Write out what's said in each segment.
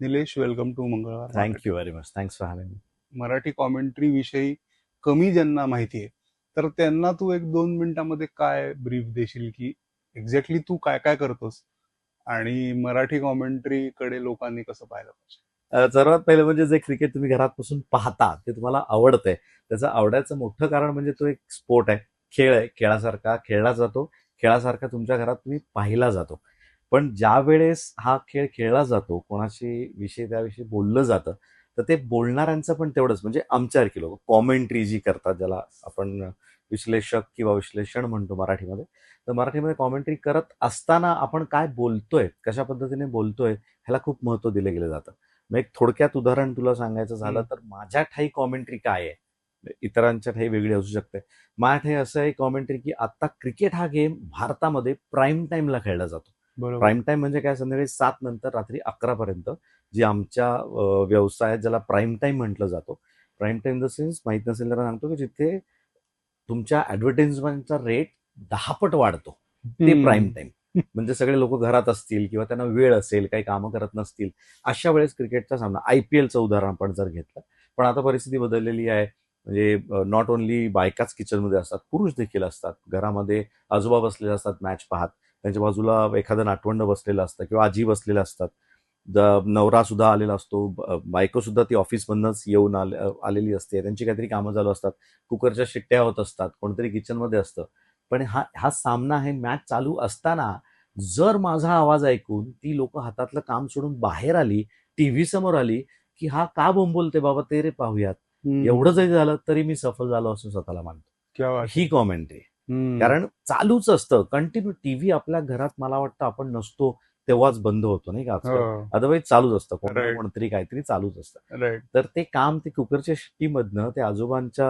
Nilesh, welcome to मंगळवार thank you very much. Thanks for having me. Marathi commentary विषयी कमी ज्यांना माहिती आहे तर त्यांना तू एक 2 मिनिटांमध्ये काय ब्रीफ देशील की एक्झॅक्टली तू काय काय करतोस आणि मराठी कॉमेंट्री कडे लोकांनी कसं पाहिलं पाहिजे? सर्वात पहिलं म्हणजे जे क्रिकेट तुम्ही घरात बसून पाहता ते तुम्हाला आवडतंय, त्याचं आवडायचं मोठं कारण म्हणजे तो एक स्पोर्ट आहे, खेळ आहे. खेळासारखा खेळला जातो, खेळासारखा तुमच्या घरात तुम्ही पाहिला जातो. पण ज्या वेळेस हा खेळ खेळला जातो, कोणाशी विषयी त्याविषयी बोललं जातं, तर ते बोलणाऱ्यांचं पण तेवढंच, म्हणजे आमच्यासारखी लोक कॉमेंट्री जी करतात, ज्याला आपण विश्लेषक किंवा विश्लेषण म्हणतो मराठीमध्ये. तर मराठीमध्ये कॉमेंट्री करत असताना आपण काय बोलतोय, कशा पद्धतीने बोलतोय, ह्याला खूप महत्त्व दिलं गेलं जातं. मग एक थोडक्यात उदाहरण तुला सांगायचं झालं तर माझ्या ठाई कॉमेंट्री काय आहे, इतरांच्या ठाई वेगळी असू शकते. माझ्या ठाई असं आहे कॉमेंट्री की आता क्रिकेट हा गेम भारतामध्ये प्राईम टाइमला खेळला जातो. बरोबर. प्राईम टाइम म्हणजे काय, संध्याकाळी 7 नंतर रात्री 11 पर्यंत, जी आमच्या व्यवसायात ज्याला प्राईम टाइम म्हटलं जातो. Prime time in the sense, माहित नसेल तर सांगतो, की जिथे तुमच्या ऍडव्हर्टाइजमेंटचा रेट 10 पट वाढतो, ते प्राईम टाइम. म्हणजे सगळे लोक घरात असतील किंवा त्यांना वेळ असेल, काही कामं करत नसतील, अशा वेळेस क्रिकेटचा सामना, IPLचं उदाहरण आपण जर घेतलं. पण आता परिस्थिती बदललेली आहे. म्हणजे नॉट ओन्ली बायकाच किचनमध्ये असतात, पुरुष देखील असतात घरामध्ये. आजोबा बसलेले असतात मॅच पाहत, त्यांच्या बाजूला एखादं नातवंड बसलेलं असतं किंवा आजी बसलेल्या असतात. नवरा सुद्धा आलेला असतो, बायको सुद्धा ती ऑफिसमधनंच येऊन आलेली असते, त्यांची काहीतरी कामं चालू असतात, कुकरच्या शिट्ट्या होत असतात, कोणतरी किचनमध्ये असतं. पण हा हा सामना आहे, मॅच चालू असताना जर माझा आवाज ऐकून ती लोक हातातलं काम सोडून बाहेर आली, टीव्ही समोर आली, की हा का बोंबलते बाबा, ते रे पाहूयात, एवढं जरी झालं तरी मी सफल झालो असं स्वतःला क्या मानतो. बात ही आहे. कॉमेंट्री. कारण चालूच असतं कंटिन्यू. टीव्ही आपल्या घरात मला वाटतं आपण नसतो तेव्हाच बंद होतो, नाही का आजकाल. हो. अदरवाईज चालूच असतं, कोण ना राईट. कोणतरी काहीतरी चालूच असतं. राईट. तर ते काम, ते कुकरच्या शिट्टीमधनं, ते आजोबांच्या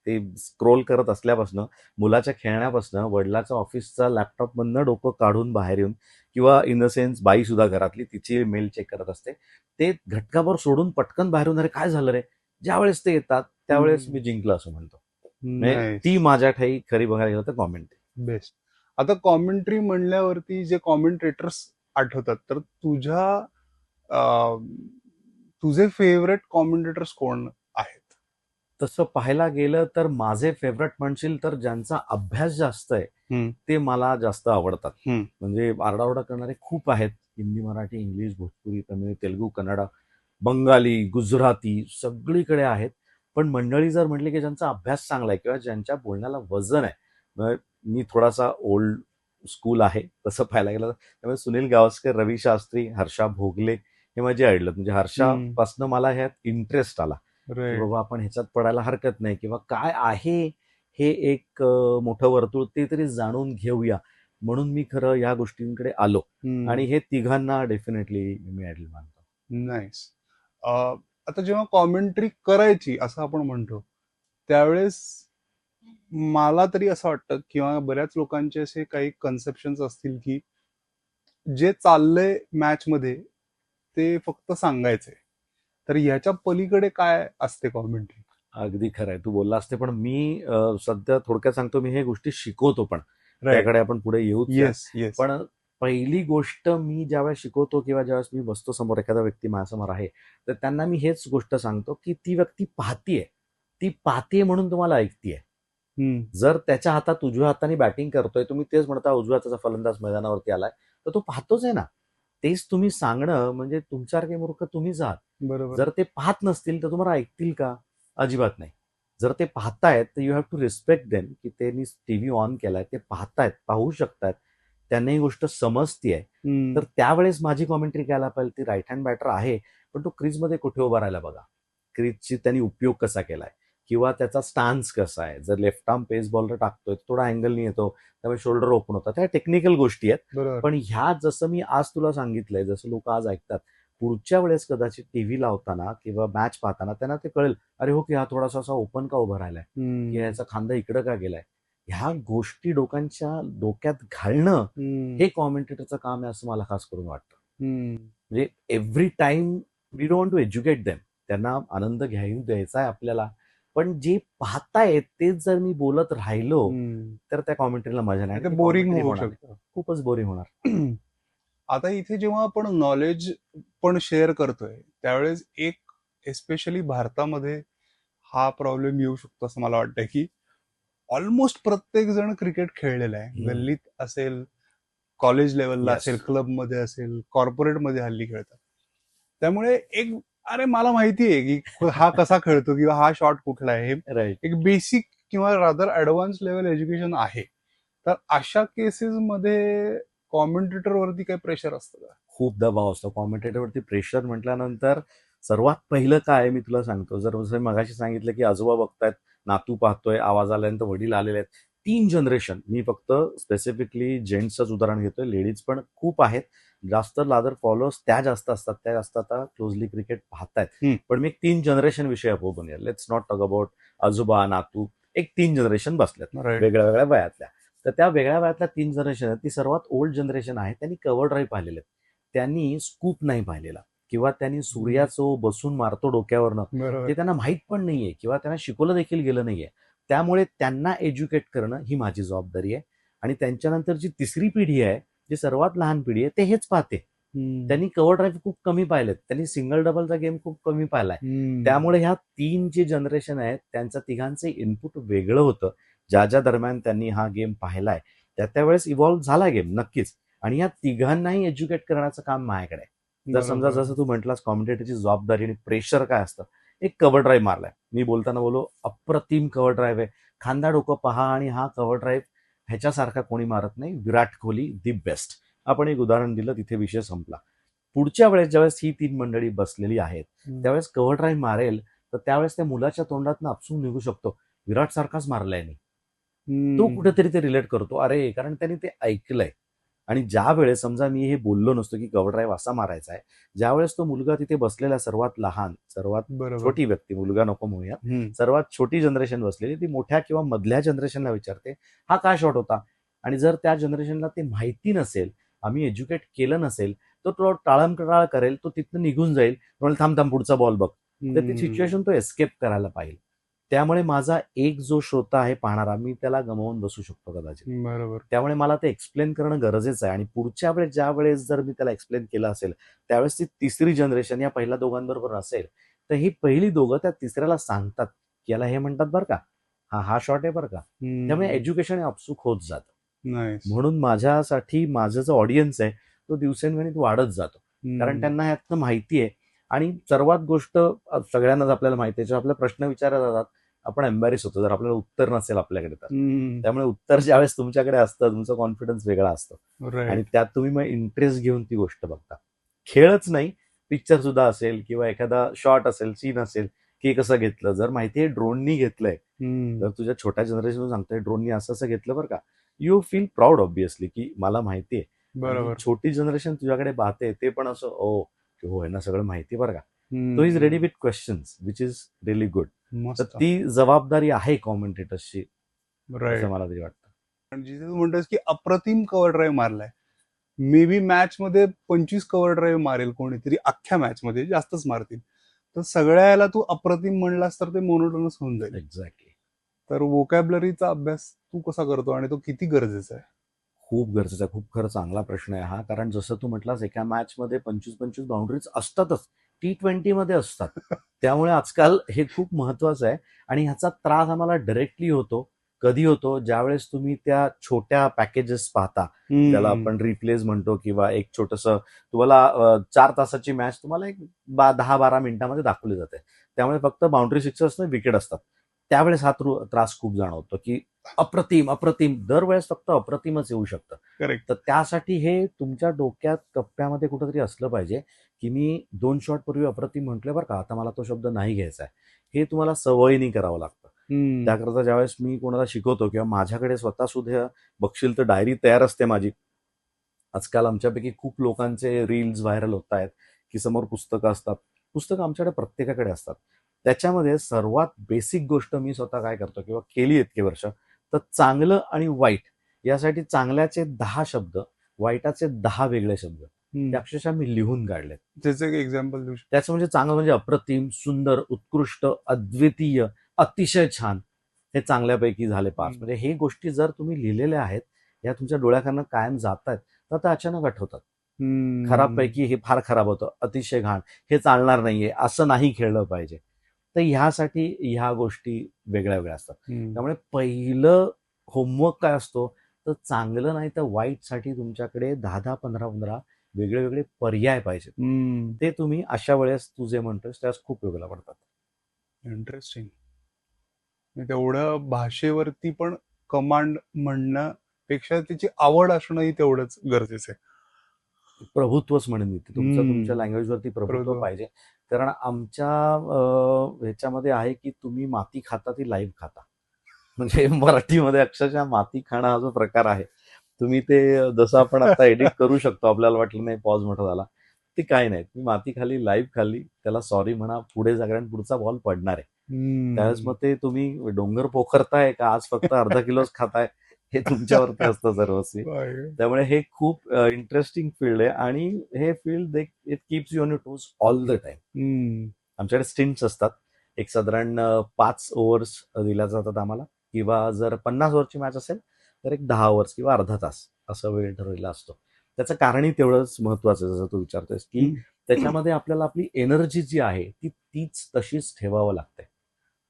ते स्क्रोल करत असल्यापासून, मुलाच्या खेळण्यापासून, वडिलाच्या ऑफिसचा लॅपटॉपमधनं डोकं काढून बाहेर येऊन, किंवा इन द सेन्स बाई सुद्धा घरातली तिची मेल चेक करत असते, ते घटकाभर सोडून पटकन बाहेर येऊन, अरे काय झालं रे, ज्यावेळेस ते येतात त्यावेळेस मी जिंकलो असं म्हणतो. म्हणजे ती नाईस. माझ्या ठाई खरी बघायला गेलं तर कॉमेंट. बेस्ट. आता कॉमेंट्री म्हणल्यावरती जे कॉमेंट्रेटर्स आठवतात तर अं, तुझे फेवरेट कॉमेंटेटर्स कोण आहेत? तसं पाहायला गेलं तर माझे फेवरेट म्हणशील तर ज्यांचा अभ्यास जास्त आहे हम्म. ते मला जास्त आवडतात. हम्म. म्हणजे आरडाओरडा करणारे खूप आहेत. हिंदी, मराठी, इंग्लिश, भोजपुरी, तमिळ, तेलुगू, कन्नडा, बंगाली, गुजराती सगळीकडे आहेत. पण मंडळी जर म्हटली की ज्यांचा अभ्यास चांगला आहे किंवा ज्यांच्या बोलण्याला वजन आहे, मग मी थोडासा ओल्ड स्कूल आहे तसं पाहायला गेलं तर, त्यामुळे सुनील गावस्कर, रवी शास्त्री, हर्षा भोगले हे माझे आयडल. म्हणजे हर्षापासनं मला ह्यात इंटरेस्ट आला, की राईट. बाबा आपण ह्याच्यात पडायला हरकत नाही, किंवा काय आहे हे एक मोठं वर्तुळ ते तरी जाणून घेऊया, म्हणून मी खरं या गोष्टींकडे आलो. आणि हे तिघांना डेफिनेटली मी आयडल मानतो. नाईस. आता जेव्हा कॉमेंट्री करायची असं आपण म्हणतो त्यावेळेस मला तरी असं वाटतं किंवा बऱ्याच लोकांचे असे काही कन्सेप्शन्स असतील की जे चाललंय मॅच मध्ये ते फक्त सांगायचंय, तर ह्याच्या पलीकडे काय असते कॉमेंट्री? अगदी खरं आहे, तू बोलला असते. पण मी सध्या थोडक्यात सांगतो, मी हे गोष्टी शिकवतो पण, राईट. त्याकडे आपण पुढे येऊच या. Yes, yes. पण पहिली गोष्ट, मी ज्यावेळेस शिकवतो किंवा ज्यावेळेस मी बसतो समोर, एखादा व्यक्ती माझ्यासमोर आहे, तर त्यांना मी हेच गोष्ट सांगतो की ती व्यक्ती पाहतीये, ती पाहतीये म्हणून तुम्हाला ऐकतीये. जर त्याच्या हातात उजव्या हाताने बॅटिंग करतोय, तुम्ही तेच म्हणता उजव्या हाताचा फलंदाज मैदानावरती आलाय, तर तो पाहतोच आहे ना. तेच तुम्ही सांगणं म्हणजे तुमच्यासारखे मूर्ख तुम्हीच आहात. बरोबर. जर ते पाहत नसतील तर तुम्हाला ऐकतील का? अजिबात नाही. जर ते पाहतायत तर you have to respect them, की त्यांनी टीव्ही ऑन केलाय, ते पाहतायत, पाहू शकतात, त्यांना ही गोष्ट समजतीये. तर त्यावेळेस माझी कॉमेंट्री घ्यायला पाहिजे, ती राईट हँड बॅटर आहे, पण तो क्रीजमध्ये कुठे उभा राहायला बघा, क्रीजची त्यांनी उपयोग कसा केलाय, किंवा त्याचा स्टान्स कसा आहे. जर लेफ्ट आर्म पेस बॉलर टाकतोय, थोडा अँगलनी येतो, त्यामुळे शोल्डर ओपन होतात, त्या टेक्निकल गोष्टी आहेत. बरोबर. पण ह्या जसं मी आज तुला सांगितलंय, जसं लोक आज ऐकतात, पुढच्या वेळेस कदाचित टीव्ही लावताना किंवा मॅच पाहताना त्यांना ते कळेल, अरे हो, की हा थोडासा असा ओपन का उभा राहिलाय, की ह्याचा खांदा इकडं का गेलाय. ह्या गोष्टी डोक्यात घालणं हे कॉमेंटेटरचं काम आहे असं मला खास करून वाटतं. म्हणजे every time we don't to educate them, त्यांना आनंद घेऊ द्यायचा आहे आपल्याला. पण जे पाहतायत तेच जर मी बोलत राहिलो तर त्या कॉमेंट्रीला मजा नाही, ते आणि ती बोरिंग कॉमेंट्री होऊ होणार नाही, शकतं. खूपच बोरिंग होणार. आता इथे जेव्हा आपण नॉलेज पण शेअर करतोय त्यावेळेस एक एस्पेशली भारतामध्ये हा प्रॉब्लेम येऊ शकतो असं मला वाटतंय की ऑलमोस्ट प्रत्येक जण क्रिकेट खेळलेला आहे. हम्म. गल्लीत असेल, कॉलेज लेवलला Yes. असेल, क्लबमध्ये असेल, कॉर्पोरेटमध्ये हल्ली खेळतात. त्यामुळे एक अरे मला माहिती आहे की हा कसा खेळतो किंवा हा शॉट कुठला आहे हे राईट. एक बेसिक किंवा रादर ऍडव्हान्स लेवल एज्युकेशन आहे. तर अशा केसेसमध्ये कॉमेंटेटर वरती काही प्रेशर असतं का? खूप दबाव असतो कॉमेंटेटरवरती. प्रेशर म्हटल्यानंतर सर्वात पहिलं काय मी तुला सांगतो, जर जसं मगाशी सांगितलं की आजोबा बघतायत, नातू पाहतोय, आवाज आल्यानंतर वडील आलेले आहेत. 3 जनरेशन, मी फक्त स्पेसिफिकली जेंट्सच उदाहरण घेतोय, लेडीज पण खूप आहेत. जास्त लादर फॉलोअर्स त्या जास्त असतात, त्या जास्त आता क्लोजली क्रिकेट पाहतायत. पण मी एक 3 जनरेशन विषय बोलूया. लेट्स नॉट टॉक अबाउट आजोबा नातू. एक 3 जनरेशन बसल्यात राईट. वेगळ्या वेगळ्या वयातल्या. तर त्या वेगळ्या वयातल्या 3 जनरेशन आहेत, ती सर्वात ओल्ड जनरेशन आहे. त्यांनी कव्हर ड्राईव्ह पाहिलेले आहेत. त्यांनी स्कूप नाही पाहिलेला किंवा त्यांनी सूर्याचो बसून मारतो डोक्यावरनं बरोबर. ते त्यांना माहीत पण नाहीये किंवा त्यांना शिकवलं देखील गेलं नाहीये. त्यामुळे त्यांना एज्युकेट करणं ही माझी जबाबदारी आहे. आणि त्यांच्यानंतर जी तिसरी पिढी आहे, जी सर्वात लहान पिढी आहे, ते हेच पाहते. त्यांनी कव्हर ड्राईव्ह खूप कमी पाहिलेत, त्यांनी सिंगल डबलचा गेम खूप कमी पाहिलाय. त्यामुळे ह्या 3 जे जनरेशन आहेत त्यांचं तिघांचे इनपुट वेगळं होतं. ज्या दरम्यान त्यांनी हा गेम पाहिलाय त्यावेळेस इव्हॉल्व्ह झाला गेम नक्कीच. आणि या तिघांनाही एज्युकेट करण्याचं काम माझ्याकडे आहे. जर समजा जसं तू म्हटलास कॉमेंटेटरची जबाबदारी आणि प्रेशर काय असतं, एक कव्हर ड्राईव्ह मारलाय, मी बोलताना बोलो अप्रतिम कव्हर ड्राईव्ह आहे, खांदा डोकं पहा, आणि हा कव्हर ड्राईव्ह ह्याच्यासारखा कोणी मारत नाही, विराट कोहली दी बेस्ट. आपण एक उदाहरण दिलं, तिथे विषय संपला. पुढच्या वेळेस ज्यावेळेस ही 3 मंडळी बसलेली आहेत त्यावेळेस कव्हर ड्राईव्ह मारेल तर त्यावेळेस त्या मुलाच्या तोंडातनं अपसून निघू शकतो, विराट सारखाच मारलाय नाही. तो कुठेतरी ते रिलेट करतो, अरे कारण त्यांनी ते ऐकलंय. आणि ज्या वेळेस समजा मी हे बोललो नसतो की कव्हर ड्राईव्ह असा मारायचा आहे, ज्यावेळेस तो मुलगा तिथे बसलेला सर्वात लहान, सर्वात छोटी व्यक्ती, मुलगा नको म्हणूया, सर्वात छोटी जनरेशन बसलेली, ती मोठ्या किंवा मधल्या जनरेशनला विचारते हा काय शॉट होता. आणि जर त्या जनरेशनला ते माहिती नसेल, आम्ही एज्युकेट केलं नसेल, तर तो टाळमटाळ करेल, तो तिथनं निघून जाईल, थांब थांब पुढचा बॉल बघ. तर ती सिच्युएशन तो एस्केप करायला पाहिजे. त्यामुळे माझा एक जो श्रोता आहे पाहणारा, मी त्याला गमावून बसू शकतो कदाचित. बरोबर. त्यामुळे मला ते एक्सप्लेन करणं गरजेचं आहे. आणि पुढच्या वेळेस ज्या वेळेस जर मी त्याला एक्सप्लेन केलं असेल त्यावेळेस ती तिसरी जनरेशन या पहिल्या दोघांबरोबर असेल, तर ही पहिली दोघं त्या तिसऱ्याला सांगतात की याला हे म्हणतात बरं का, हा शॉट आहे बरं का. त्यामुळे एज्युकेशन अपसूक होत जातं. म्हणून माझ्यासाठी माझं जो ऑडियन्स आहे तो दिवसेंदिवस वाढत जातो, कारण त्यांना ह्यातनं माहिती आहे. आणि सर्वात गोष्ट सगळ्यांनाच आपल्याला माहिती आहे, आपल्याला प्रश्न विचारले जातात, आपण एम्बॅरेस होतो जर आपल्याला उत्तर नसेल आपल्याकडे तर. त्यामुळे उत्तर ज्यावेळेस तुमच्याकडे असतं, तुमचा कॉन्फिडन्स वेगळा असतो आणि त्यात तुम्ही मग इंटरेस्ट घेऊन ती गोष्ट बघता. खेळच नाही, पिक्चर सुद्धा असेल किंवा एखादा शॉट असेल, सीन असेल, की कसं घेतलं, जर माहिती आहे ड्रोननी घेतलंय, जर तुझ्या छोट्या जनरेशन सांगतोय ड्रोननी असं घेतलं बरं का, यू फील प्राऊड ऑब्विसली की मला माहिती आहे. बरोबर. छोटी जनरेशन तुझ्याकडे पाहते ते पण असं हो यांना सगळं माहिती बरं का. तो is ready with questions which is really good. तर ती जबाबदारी आहे कॉमेंटेटर्सची, असं मला तरी वाटतं. जिथे तू म्हणतोस की अप्रतिम कव्हर ड्राईव्ह मारलाय, मे बी मॅच मध्ये 25 कव्हर ड्राईव्ह मारेल कोणीतरी, अख्ख्या मॅच मध्ये जास्तच मारतील, तर सगळ्याला तू अप्रतिम म्हणलास तर ते मोनोटोनस होऊन जाईल. एक्झॅक्टली. तर वोकॅब्लरीचा अभ्यास तू कसा करतो आणि तो किती गरजेचा आहे? खूप गरजेचा आहे, खूप खरं चांगला प्रश्न आहे हा. कारण जसं तू म्हटलास एका मॅच मध्ये 25-25 बाउंड्रीज असतातच, T20 मध्ये असतात. त्यामुळे आजकाल हे खूप महत्वाचं आहे. आणि ह्याचा त्रास आम्हाला डायरेक्टली होतो. कधी होतो, ज्यावेळेस तुम्ही त्या छोट्या पॅकेजेस पाहता, त्याला आपण रिप्लेज म्हणतो, किंवा एक छोटंसं तुम्हाला 4 तासाची मॅच तुम्हाला एक 10-12 मिनिटांमध्ये दाखवली जाते. त्यामुळे फक्त बाउंड्री सिक्सर्स विकेट असतात. त्यावेळेस हा त्रास खूप जाणवतो की अप्रतिम अप्रतिम, दरवेळेस फक्त अप्रतिमच येऊ शकतं. करेक्ट. तर त्यासाठी हे तुमच्या डोक्यात कप्प्यामध्ये कुठेतरी असलं पाहिजे की मी 2 शॉट पूर्वी अप्रतिम म्हटलं बरं का, आता मला तो शब्द नाही घ्यायचा आहे. हे तुम्हाला सवयीने करावं लागतं. त्याकरता ज्यावेळेस मी कोणाला शिकवतो किंवा माझ्याकडे स्वतः सुद्धा बघशील तर डायरी तयार असते माझी. आजकाल आमच्यापैकी खूप लोकांचे रील्स व्हायरल होत आहेत की समोर पुस्तकं असतात. पुस्तकं आमच्याकडे प्रत्येकाकडे असतात. त्याच्यामध्ये सर्वात बेसिक गोष्ट मी स्वतः काय करतो किंवा केली इतके वर्ष, तर चांगलं आणि वाईट यासाठी चांगल्याचे 10 शब्द, वाईटाचे 10 वेगळे शब्द, ते अक्षरशः मी लिहून काढले. त्याचं एक एक्झाम्पल देऊ शकतो? त्याचं म्हणजे चांगलं म्हणजे अप्रतिम, सुंदर, उत्कृष्ट, अद्वितीय, अतिशय छान, हे चांगल्यापैकी झाले 5. म्हणजे हे गोष्टी जर तुम्ही लिहिलेल्या आहेत, या तुमच्या डोळ्याखालनं कायम जात आहेत, तर त्या अचानक आठवतात. खराबपैकी हे फार खराब होतं, अतिशय घाण, हे चालणार नाहीये, असं नाही खेळलं पाहिजे. तर ह्यासाठी ह्या गोष्टी वेगळ्या वेगळ्या असतात. त्यामुळे पहिलं होमवर्क काय असतो, तर चांगलं नाही तर वाईटसाठी तुमच्याकडे 10-10, 15-15 वेगळे वेगळे पर्याय पाहिजेत. ते तुम्ही अशा वेळेस तू जे म्हणतोस त्यास खूप वेगळं पडतात. इंटरेस्टिंग. तेवढं भाषेवरती पण कमांड म्हणण्यापेक्षा त्याची आवड असणंही तेवढंच गरजेचं आहे. प्रभुत्वच म्हणेन मी, तुमच्या तुमच्या लँग्वेजवरती प्रभुत्व बरोबर. पाहिजे. कारण आमच्या ह्याच्यामध्ये आहे की तुम्ही माती खाता ती लाईव्ह खाता. म्हणजे मराठीमध्ये अक्षरशः माती खाणं हा जो प्रकार आहे, तुम्ही ते जसं आपण आता एडिट करू शकतो, आपल्याला वाटलं नाही पॉज मोठा झाला, ते काही नाही. तुम्ही माती खाली, लाईव्ह खाली, त्याला सॉरी म्हणा, पुढे जागरण पुढचा बॉल पडणार आहे. त्यावेळेस मग ते तुम्ही डोंगर पोखरताय का आज फक्त अर्धा किलोच खाताय, हे तुमच्यावरती असतं सर्वस्वी. त्यामुळे हे खूप इंटरेस्टिंग फील्ड आहे आणि हे field it keeps you on your toes all the time. आमच्याकडे स्टिंट्स असतात. एक साधारण 5 ओव्हर्स दिल्या जातात आम्हाला, किंवा जर 50 ओव्हरची मॅच असेल तर एक 10 ओव्हर्स किंवा अर्धा तास असा वेळ ठरवलेला असतो. त्याचं कारणही तेवढंच महत्वाचं आहे, जसं तू विचारतोयस, की त्याच्यामध्ये आपल्याला आपली एनर्जी जी आहे ती तीच तशीच ठेवावं लागते.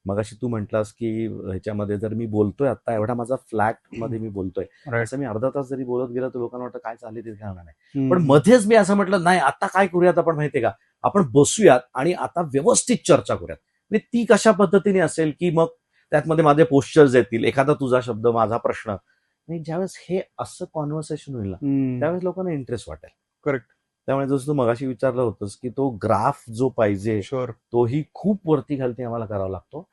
मगाशी तू म्हटलास की ह्याच्यामध्ये जर मी बोलतोय आता एवढा माझा फ्लॅट मध्ये मी बोलतोय, असं मी अर्धा तास जरी बोलत गेलं तर लोकांना वाटतं काय चाललंय ते कळणार नाही. पण मध्येच मी असं म्हटलं नाही आता काय करूयात आपण माहितीये का, आपण बसूयात आणि आता व्यवस्थित चर्चा करूयात. म्हणजे ती कशा पद्धतीने असेल की मग त्यातमध्ये माझे पोस्चर्स येतील, एखादा तुझा शब्द माझा प्रश्न, आणि ज्यावेळेस हे असं कॉन्व्हर्सेशन होईल ना त्यावेळेस लोकांना इंटरेस्ट वाटेल. करेक्ट. त्यामुळे जसं तू मगाशी विचारलं होतंस की तो ग्राफ जो पाहिजे शुअर. तोही खूप वरती खालती आम्हाला करावा लागतो,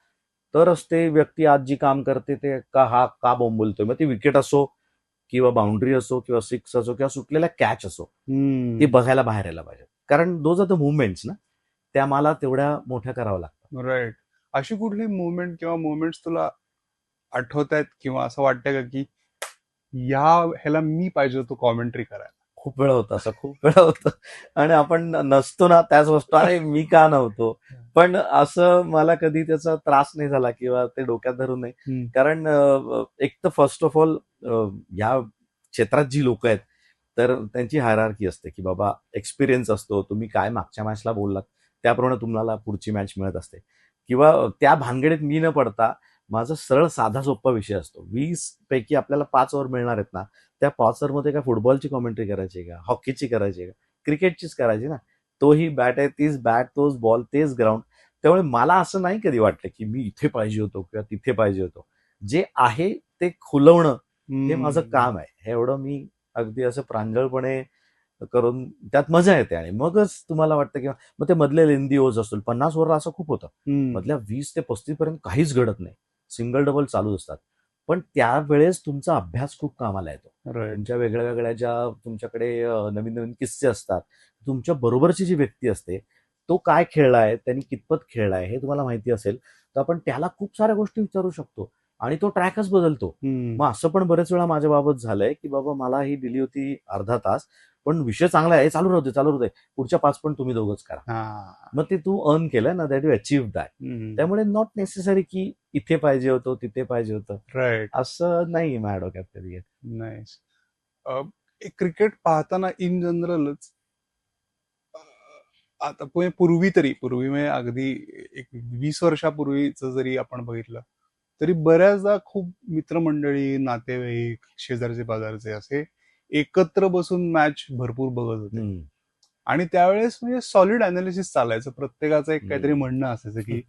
तरच ते व्यक्ती आज जी काम करते ते का बोंबलतोय, मग ती विकेट असो किंवा बाउंड्री असो किंवा सिक्स असो किंवा सुटलेला कॅच असो, ती बघायला बाहेर यायला पाहिजे. कारण दोज आर द मुवमेंट्स ना, त्या मला तेवढ्या मोठ्या कराव्या लागतात. राईट. अशी कुठली मुवमेंट किंवा मुवमेंट्स तुला आठवत आहेत किंवा असं वाटतंय का की ह्याला मी पाहिजे होतो कॉमेंट्री करायला? खूप वेळा होतं असं, खूप वेळा होतं. आणि आपण नसतो ना त्याच वस्तू, अरे मी का नव्हतो, पण असं मला कधी त्याचा त्रास नाही झाला किंवा ते डोक्यात धरून नाही. कारण एक तर फर्स्ट ऑफ ऑल या क्षेत्रात जी लोक आहेत तर त्यांची हायरार्की असते की बाबा एक्सपिरियन्स असतो, तुम्ही काय मागच्या मॅचला बोललात त्याप्रमाणे तुम्हाला पुढची मॅच मिळत असते, किंवा त्या भानगडीत मी न पडता माझा सरळ साधा सोपा विषय असतो. 20 पैकी आपल्याला 5 ओव्हर मिळणार आहेत ना, त्या 5 ओव्हरमध्ये काय फुटबॉलची कॉमेंट्री करायची का, हॉकीची करायची का, क्रिकेटचीच करायची ना. तोही बॅट आहे, तीच बॅट, तोच बॉल, तेच ग्राउंड. त्यामुळे मला असं नाही कधी वाटलं की मी इथे पाहिजे होतो किंवा तिथे पाहिजे होतो. जे आहे ते खुलवणं हे माझं काम आहे, हे एवढं मी अगदी असं प्रांजळपणे करून त्यात मजा येते. आणि मगच तुम्हाला वाटतं किंवा मग ते मधले लेंदी ओव्हर्स असतील, 50 ओव्हर असं खूप होतं, मधल्या 20 ते 35 पर्यंत काहीच घडत नाही, सिंगल डबल चालू असतात. पण त्यावेळेस तुमचा अभ्यास खूप कामाला येतो. तुमच्या वेगळ्या वेगळ्या ज्या तुमच्याकडे नवीन नवीन किस्से असतात, तुमच्या बरोबरची जी व्यक्ती असते तो काय खेळलाय, त्यांनी कितपत खेळलाय हे तुम्हाला माहिती असेल तर आपण त्याला खूप साऱ्या गोष्टी विचारू शकतो आणि तो ट्रॅकच बदलतो. मग असं पण बरेच वेळा माझ्या बाबत झालंय की बाबा मला ही दिली होती अर्धा तास, पण विषय चांगला आहे, चालू राहते चालू राहते, पुढच्या 5 पण तुम्ही दोघंच करा. मग ते तू अर्न केलं ना, दॅट यू अचीव्ह दॅट. त्यामुळे नॉट नेसेसरी की इथे पाहिजे होतं तिथे पाहिजे होतं, राईट. असं नाही माझ्या डोक्यात कधी. नाईस. क्रिकेट पाहताना इन जनरलच आता पूर्वी म्हणजे अगदी एक 20 वर्षापूर्वीच जरी आपण बघितलं तरी बऱ्याचदा खूप मित्रमंडळी, नातेवाईक, शेजारचे पाजारचे असे एकत्र बसून मॅच भरपूर बघत होते. आणि त्यावेळेस म्हणजे सॉलिड अनालिसिस चालायचं, प्रत्येकाचं एक काहीतरी म्हणणं असायचं की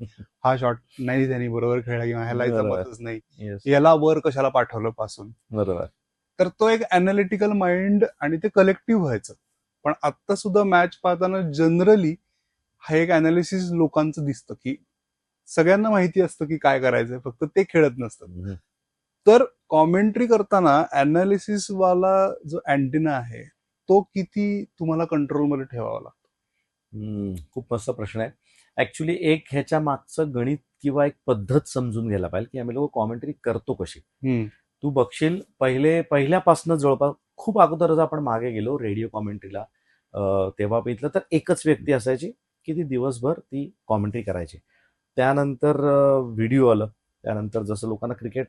हा शॉट नाही त्यांनी बरोबर खेळला किंवा ह्याला जमतच नाही, याला वर कशाला पाठवलं पासून. बरोबर. तर तो एक अनालिटिकल माइंड आणि ते कलेक्टिव्ह व्हायचं. पण आता सुद्धा मॅच पाहताना जनरली हा एक अनालिसिस लोकांचं दिसतं की सगळ्यांना माहिती असतं की काय करायचंय, फक्त ते खेळत नसतात. तर कॉमेंट्री करताना अनालिसिस वाला जो अँटिना आहे तो किती तुम्हाला कंट्रोलमध्ये ठेवावा लागतो? खूप मस्त प्रश्न आहे. ऍक्च्युली एक ह्याच्या मागचं गणित किंवा एक पद्धत समजून घ्यायला पाहिजे की आम्ही लोक कॉमेंट्री करतो कशी. तू बघशील पहिल्यापासून जवळपास खूप अगोदर जर आपण मागे गेलो रेडिओ कॉमेंट्रीला, तेव्हा बघितलं तर एकच व्यक्ती असायची की ती दिवसभर ती कॉमेंट्री करायची. त्यानंतर व्हिडिओ आलं, त्यानंतर जसं लोकांना क्रिकेट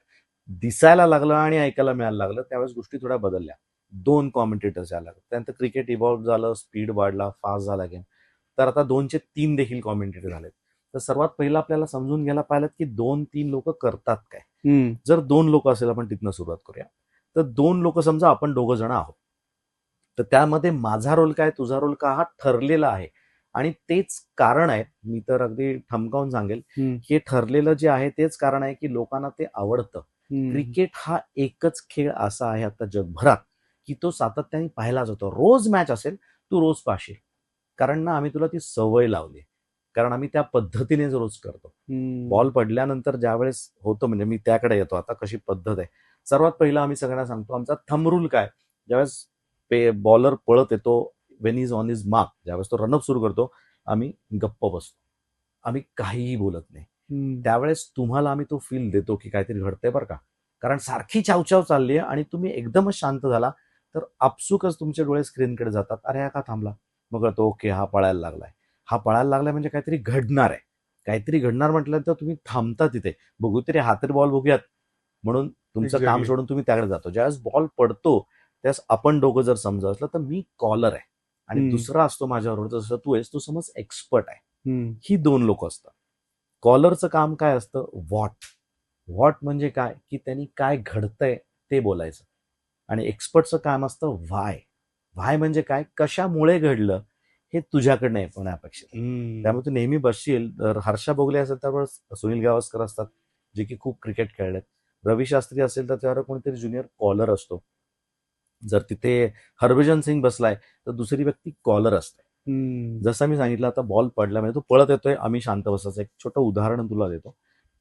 दिसायला लागलं आणि ऐकायला मिळायला लागलं त्यावेळेस गोष्टी थोड्या बदलल्या. 2 कॉमेंटेटर्स यायला लागले. त्यानंतर क्रिकेट इव्हॉल्व्ह झालं, स्पीड वाढला, फास्ट झाला गेम. तर आता 2चे 3 देखील कॉमेंटेटर झालेत. तर सर्वात पहिलं आपल्याला समजून घ्यायला पाहिलं की 2-3 लोक करतात काय. जर 2 लोक असेल, आपण तिथनं सुरुवात करूया. तर 2 लोक समजा आपण 2 जण आहोत, तर त्यामध्ये माझा रोल काय, तुझा रोल का, हा ठरलेला आहे. आणि तेच कारण आहे, मी तर अगदी ठमकावून सांगेल की हे ठरलेलं जे आहे तेच कारण आहे की लोकांना ते आवडतं. क्रिकेट हा एकच खेळ असा आहे आता जगभरात की तो सातत्याने पाहिला जातो. रोज मॅच असेल, तू रोज पाहशील, कारण ना आम्ही तुला ती सवय लावली, कारण आम्ही त्या पद्धतीनेच रोज करतो. बॉल पडल्यानंतर ज्यावेळेस होतं, म्हणजे मी त्याकडे येतो आता, कशी पद्धत आहे. सर्वात पहिला आम्ही सगळ्यांना सांगतो, आमचा थंब रूल काय, ज्यावेळेस बॉलर पळत येतो, Wien is on is mark, ज्यावेळेस तो रनअप सुरू करतो, आम्ही गप्प बसतो, आम्ही काहीही बोलत नाही. त्यावेळेस तुम्हाला आम्ही तो फील देतो की काहीतरी घडतंय बरं का. कारण सारखी चावचाव चालली आहे आणि तुम्ही एकदमच शांत झाला तर आपसुकच तुमचे डोळे स्क्रीनकडे जातात. अरे हा का थांबला? मग कळतो ओके, हा पळायला लागलाय. हा पळायला लागलाय म्हणजे काहीतरी घडणार आहे. काहीतरी घडणार म्हटलं तर तुम्ही थांबता तिथे, बघू तरी हा तरी बॉल बघूयात, म्हणून तुमचं काम Exactly. सोडून तुम्ही त्याकडे जातो. ज्यावेळेस बॉल पडतो त्यावेळेस आपण दोघं जर समजा असलं तर मी कॉलर आहे आणि दुसरा असतो माझ्याबरोबर, जसं तू आहेस, तू समज एक्सपर्ट आहे. ही 2 लोक असतात. कॉलरचं काम काय असतं, व्हॉट म्हणजे काय, की त्यांनी काय घडतंय ते बोलायचं. आणि एक्सपर्टचं काम असतं व्हाय म्हणजे काय, कशामुळे घडलं हे तुझ्याकडनं पण अपेक्षित. त्यामुळे तू नेहमी बसशील तर हर्षा भोगले असेल तर सुनील गावस्कर असतात, जे की खूप क्रिकेट खेळलेत. रवी शास्त्री असेल तर त्यावर कोणीतरी ज्युनियर कॉलर असतो. जर तिथे हरभजन सिंग बसलाय तर दुसरी व्यक्ती कॉलर असते. जसं मी सांगितलं, आता बॉल पडला म्हणजे तो पळत येतोय, आम्ही शांत बसायचं. एक छोटं उदाहरण तुला देतो.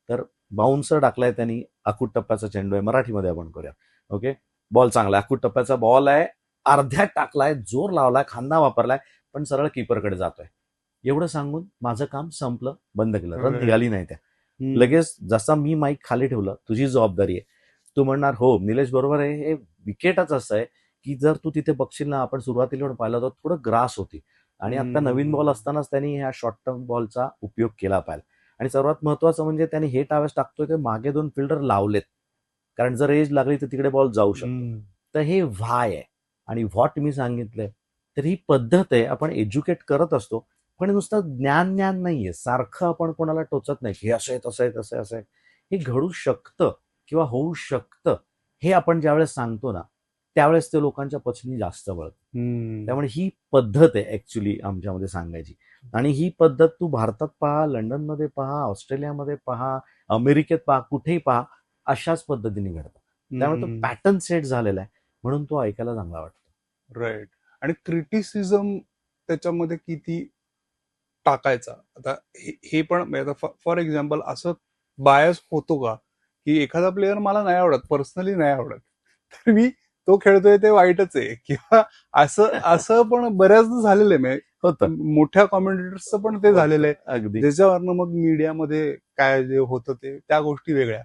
तर बाउन्सर टाकलाय त्यांनी, आखूट टप्प्याचा चेंडू आहे, मराठीमध्ये आपण करूया. ओके, बॉल चांगला आखूट टप्प्याचा बॉल आहे, अर्ध्यात टाकलाय, जोर लावलाय, खांदा वापरलाय, पण सरळ कीपरकडे जातोय. एवढं सांगून माझं काम संपलं, बंद केलं, रन निघाली नाही. त्या लगेच जसा मी माईक खाली ठेवलं, तुझी जबाबदारी आहे, तू म्हणणार हो निलेश बरोबर आहे, हे विकेटच असं आहे की जर तू तिथे बघशील ना, आपण सुरुवातीला पाहिलं होतं थोडं ग्रास होती आणि आता नवीन बॉल असतानाच त्यांनी ह्या शॉर्ट टर्म बॉलचा उपयोग केला पाहिजे. आणि सर्वात महत्वाचं म्हणजे त्यांनी हे टावेस टाकतोय ते मागे 2 फिल्डर लावलेत, कारण जर एज लागली तर तिकडे बॉल जाऊ शकतो. तर हे व्हाय आहे आणि व्हॉट मी सांगितलंय. तर ही पद्धत आहे, आपण एज्युकेट करत असतो, पण नुसतं ज्ञान नाहीये, सारखं आपण कोणाला टोचत नाही की असं आहे तसं आहे तसं आहे असं आहे. हे घडू शकतं किंवा होऊ शकतं, हे आपण ज्यावेळेस सांगतो ना, त्यावेळेस ते लोकांच्या पचनी जास्त वळतं. त्यामुळे ही पद्धत आहे ऍक्च्युली आमच्यामध्ये सांगायची. आणि ही पद्धत तू भारतात पहा, लंडनमध्ये पहा, ऑस्ट्रेलियामध्ये पहा, अमेरिकेत पहा, कुठेही पहा, अशाच पद्धतीने घडतं. त्यामुळे तो पॅटर्न सेट झालेला आहे, म्हणून तो ऐकायला चांगला वाटतो. राईट. आणि क्रिटिसिझम त्याच्यामध्ये किती टाकायचा, आता हे पण फॉर एक्झाम्पल असं बायस होतो का की एखादा प्लेअर मला नाही आवडत, पर्सनली नाही आवडत, तर मी तो खेळतोय ते वाईटच आहे, किंवा असं असं पण बऱ्याचदा झालेलं आहे. होतं. मोठ्या कॉमेंटेटर्सचं पण ते झालेलं आहे, अगदी. ज्याच्यावरनं मग मीडियामध्ये काय जे होतं ते त्या गोष्टी वेगळ्या.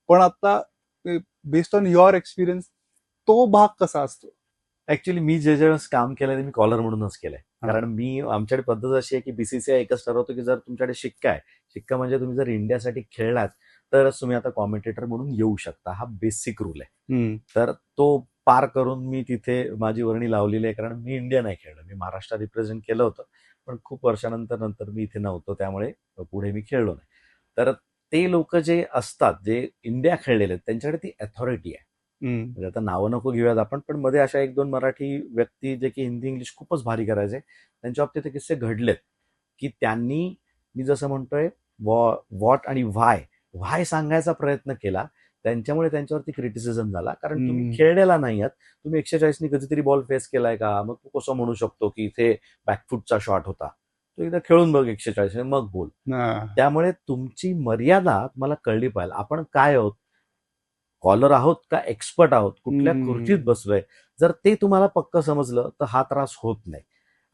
पण आता बेस्ड ऑन युअर एक्सपिरियन्स तो भाग कसा असतो? ऍक्च्युली मी जे वेळेस काम केलंय ते मी कॉलर म्हणूनच केलंय. कारण मी आमच्याकडे पद्धत अशी आहे की बीसीसीआय एकच ठरवतो की जर तुमच्याकडे शिक्का आहे, शिक्का म्हणजे तुम्ही जर इंडियासाठी खेळलात तरच तुम्ही आता कॉमेंटेटर म्हणून येऊ शकता, हा बेसिक रूल आहे. तर तो पार करून मी तिथे माझी वर्णी लावलेली आहे, कारण मी इंडिया नाही खेळलो, मी महाराष्ट्र रिप्रेझेंट केलं होतं, पण खूप वर्षानंतर मी इथे नव्हतो, त्यामुळे पुढे मी खेळलो नाही. तर ते लोक जे असतात, जे इंडिया खेळलेले आहेत, त्यांच्याकडे ती अथॉरिटी आहे. म्हणजे आता नावं नको घेऊयात आपण, पण मध्ये अशा 1-2 मराठी व्यक्ती जे की हिंदी इंग्लिश खूपच भारी करायचे, त्यांच्या बाबतीत ते किस्से घडलेत की त्यांनी, मी जसं म्हणतोय, व्हॉट आणि व्हाय सांगायचा प्रयत्न केला, त्यांच्यामुळे त्यांच्यावरती क्रिटिसिझम झाला. कारण तुम्ही खेळलेला नाही आहात, तुम्ही 140नी कधीतरी बॉल फेस केलाय का, मग तू कसं म्हणू शकतो की इथे बॅकफुटचा शॉट होता, तो एकदा खेळून बघ 140 मग बोल. त्यामुळे तुमची मर्यादा मला कळली पाहिजे. आपण काय आहोत, कॉलर आहोत का एक्सपर्ट आहोत, कुठल्या खुर्चीत बसलोय, जर ते तुम्हाला पक्क समजलं तर हा त्रास होत नाही.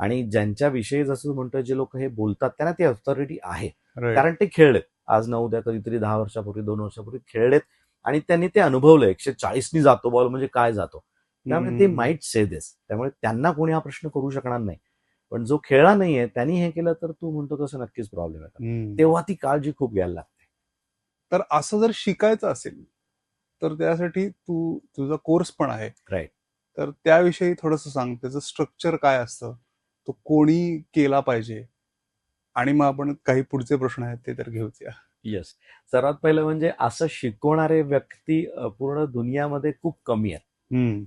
आणि ज्यांच्याविषयी जसं म्हणतोय, जे लोक हे बोलतात त्यांना ती अथॉरिटी आहे, कारण ते खेळलेत, आज न उद्या कधीतरी 10 वर्षापूर्वी 2 वर्षापूर्वी खेळलेत आणि त्यांनी ते अनुभवलंय. 140नी जातो बॉल म्हणजे काय जातो, त्यामुळे ते माइट से दिस. त्यामुळे त्यांना कोणी हा प्रश्न करू शकणार नाही. पण जो खेळला नाहीये त्यांनी हे केलं तर तू म्हणतो तसं नक्कीच प्रॉब्लेम येतात. तेव्हा ती काळजी खूप घ्यायला लागते. तर असं जर शिकायचं असेल तर त्यासाठी तुझा कोर्स पण आहे. राईट. तर त्याविषयी थोडंसं सांग. त्याचं स्ट्रक्चर काय असतं, तो कोणी केला पाहिजे, आणि मग आपण काही पुढचे प्रश्न आहेत ते तर घेऊया. येस. सर्वात पहिलं म्हणजे असं शिकवणारे व्यक्ती पूर्ण दुनियामध्ये खूप कमी आहेत.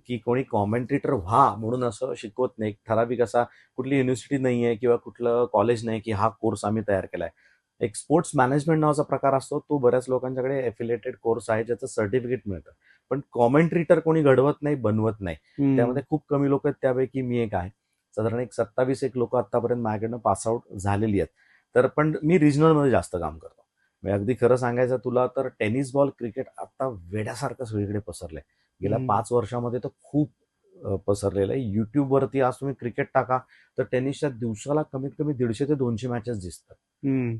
की कोणी कॉमेंटेटर व्हा म्हणून असं शिकवत नाही. ठराविक असा कुठली युनिव्हर्सिटी नाही आहे किंवा कुठलं कॉलेज नाही की हा कोर्स आम्ही तयार केलाय. एक स्पोर्ट्स मॅनेजमेंट नावाचा प्रकार असतो, तो बऱ्याच लोकांच्याकडे एफिलिएटेड कोर्स आहे ज्याचं सर्टिफिकेट मिळतं. पण कॉमेंट्रेटर कोणी घडवत नाही, बनवत नाही. त्यामध्ये खूप कमी लोक आहेत, त्यापैकी मी एक आहे. साधारण एक 27 एक लोक आतापर्यंत माझ्याकडनं पासआउट झालेली आहेत. तर पण मी रिजनलमध्ये जास्त काम करतो. मी अगदी खरं सांगायचं तुला तर टेनिस बॉल क्रिकेट आता वेड्यासारखं सगळीकडे पसरलंय. गेल्या 5 वर्षामध्ये तर खूप पसरलेलं आहे. युट्यूबवरती आज तुम्ही क्रिकेट टाका तर टेनिसच्या दिवसाला कमीत कमी 150 ते 200 मॅचेस दिसतात.